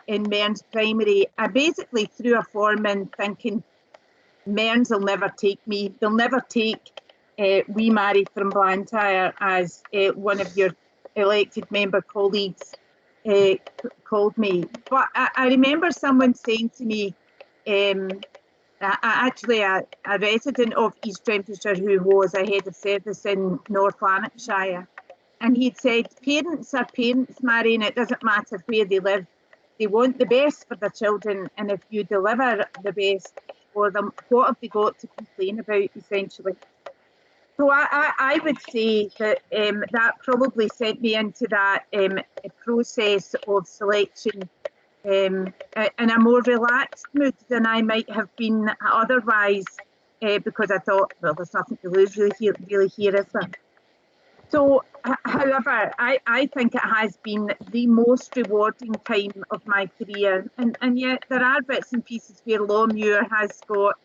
in Mearns Primary, I basically threw a form in thinking, Mearns will never take me. They'll never take wee Mary from Blantyre as one of your elected member colleagues called me. But I remember someone saying to me, actually a resident of East Renfrewshire who was a head of service in North Lanarkshire, and he'd said, parents are parents, Mary, and it doesn't matter where they live. They want the best for their children, and if you deliver the best for them, what have they got to complain about, essentially? So I would say that that probably sent me into that process of selection in a more relaxed mood than I might have been otherwise, because I thought, well, there's nothing to lose really here, is there? So, however, I think it has been the most rewarding time of my career, and yet there are bits and pieces where Lawmuir has got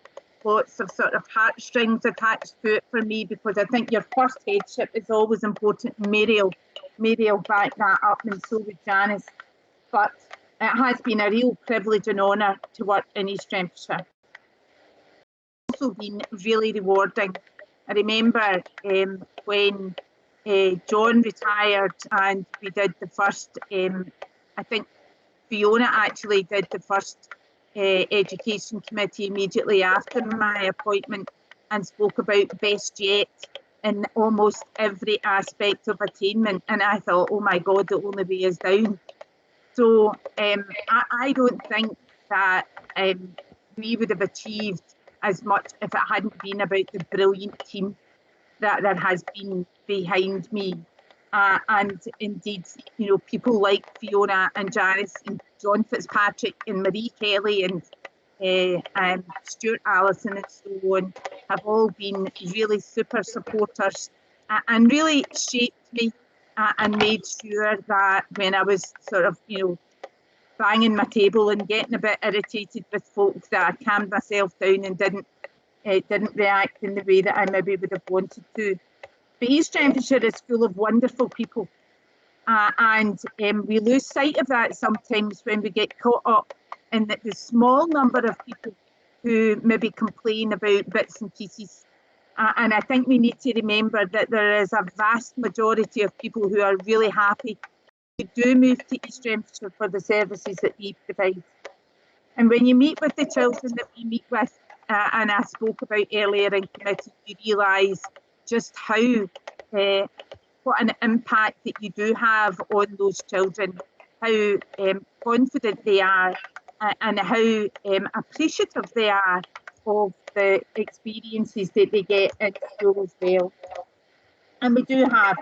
lots of sort of heartstrings attached to it for me, because I think your first headship is always important. Mary will back that up, and so would Janice. But it has been a real privilege and honour to work in East Renfrewshire. It's also been really rewarding. I remember when John retired and we did the first, I think Fiona actually did the first education committee immediately after my appointment and spoke about best yet in almost every aspect of attainment. And I thought, oh my God, the only way is down. So I don't think that we would have achieved as much if it hadn't been about the brilliant team that there has been behind me. And indeed, you know, people like Fiona and Janice and John Fitzpatrick and Marie Kelly and Stuart Allison and so on have all been really super supporters and really shaped me and made sure that when I was sort of, you know, banging my table and getting a bit irritated with folks, that I calmed myself down and didn't react in the way that I maybe would have wanted to. But East Renfrewshire is full of wonderful people, and we lose sight of that sometimes when we get caught up in the small number of people who maybe complain about bits and pieces. And I think we need to remember that there is a vast majority of people who are really happy who do move to East Renfrewshire for the services that we provide. And when you meet with the children that we meet with, and I spoke about earlier in committee, you realise just how what an impact that you do have on those children, how confident they are, and how appreciative they are of the experiences that they get in school as well. And we do have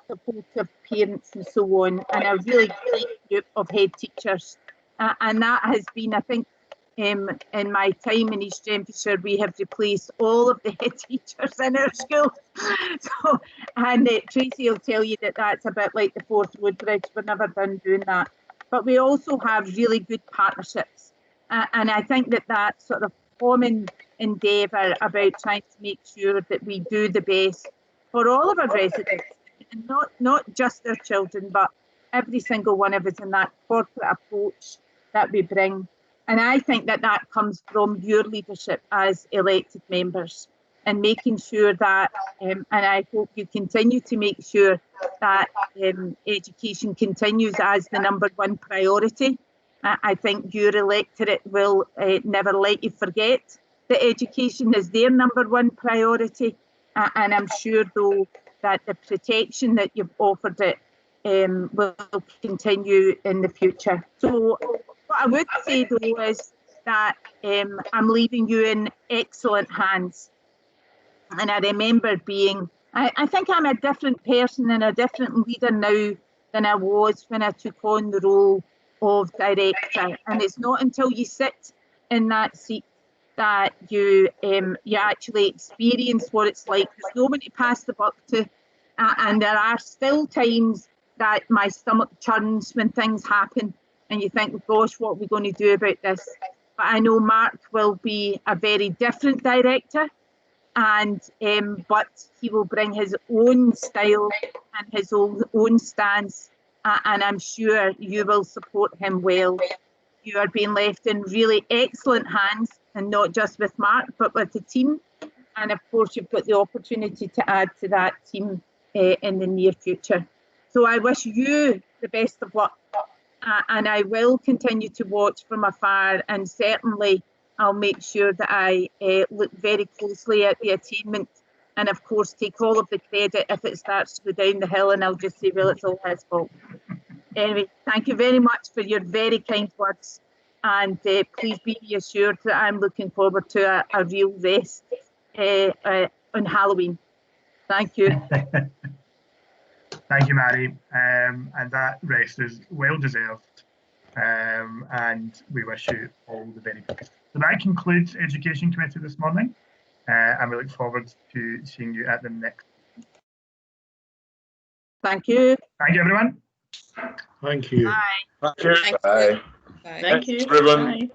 supportive parents and so on, and a really great group of head teachers. And that has been, I think, in my time in East Renfrewshire, we have replaced all of the head teachers in our schools. So, and Tracy will tell you that that's a bit like the Forth Road Bridge. We're never done doing that. But we also have really good partnerships. And I think that that sort of common endeavour about trying to make sure that we do the best for all of our residents, and not just their children, but every single one of us in that corporate approach that we bring. And I think that that comes from your leadership as elected members and making sure that, and I hope you continue to make sure that education continues as the #1 priority. I think your electorate will never let you forget that education is their #1 priority. And I'm sure, though, that the protection that you've offered it will continue in the future. So what I would say, though, is that I'm leaving you in excellent hands. And I remember being I think I'm a different person and a different leader now than I was when I took on the role of director. And it's not until you sit in that seat that you actually experience what it's like. There's no one to pass the buck to, and there are still times that my stomach churns when things happen, and you think, gosh, what are we going to do about this? But I know Mark will be a very different director, and but he will bring his own style and his own stance, and I'm sure you will support him well. You are being left in really excellent hands, and not just with Mark, but with the team. And of course, you've got the opportunity to add to that team in the near future. So I wish you the best of luck, and I will continue to watch from afar, and certainly I'll make sure that I look very closely at the attainment, and of course take all of the credit if it starts to go down the hill, and I'll just say, well, it's all his fault. Anyway, thank you very much for your very kind words, and please be reassured that I'm looking forward to a real rest on Halloween. Thank you. Thank you, Mary. And that rest is well deserved. And we wish you all the very best. So that concludes Education Committee this morning, and we look forward to seeing you at the next. Thank you. Thank you, everyone. Thank you. Bye. Thank you. Bye. Thank you, everyone. Bye.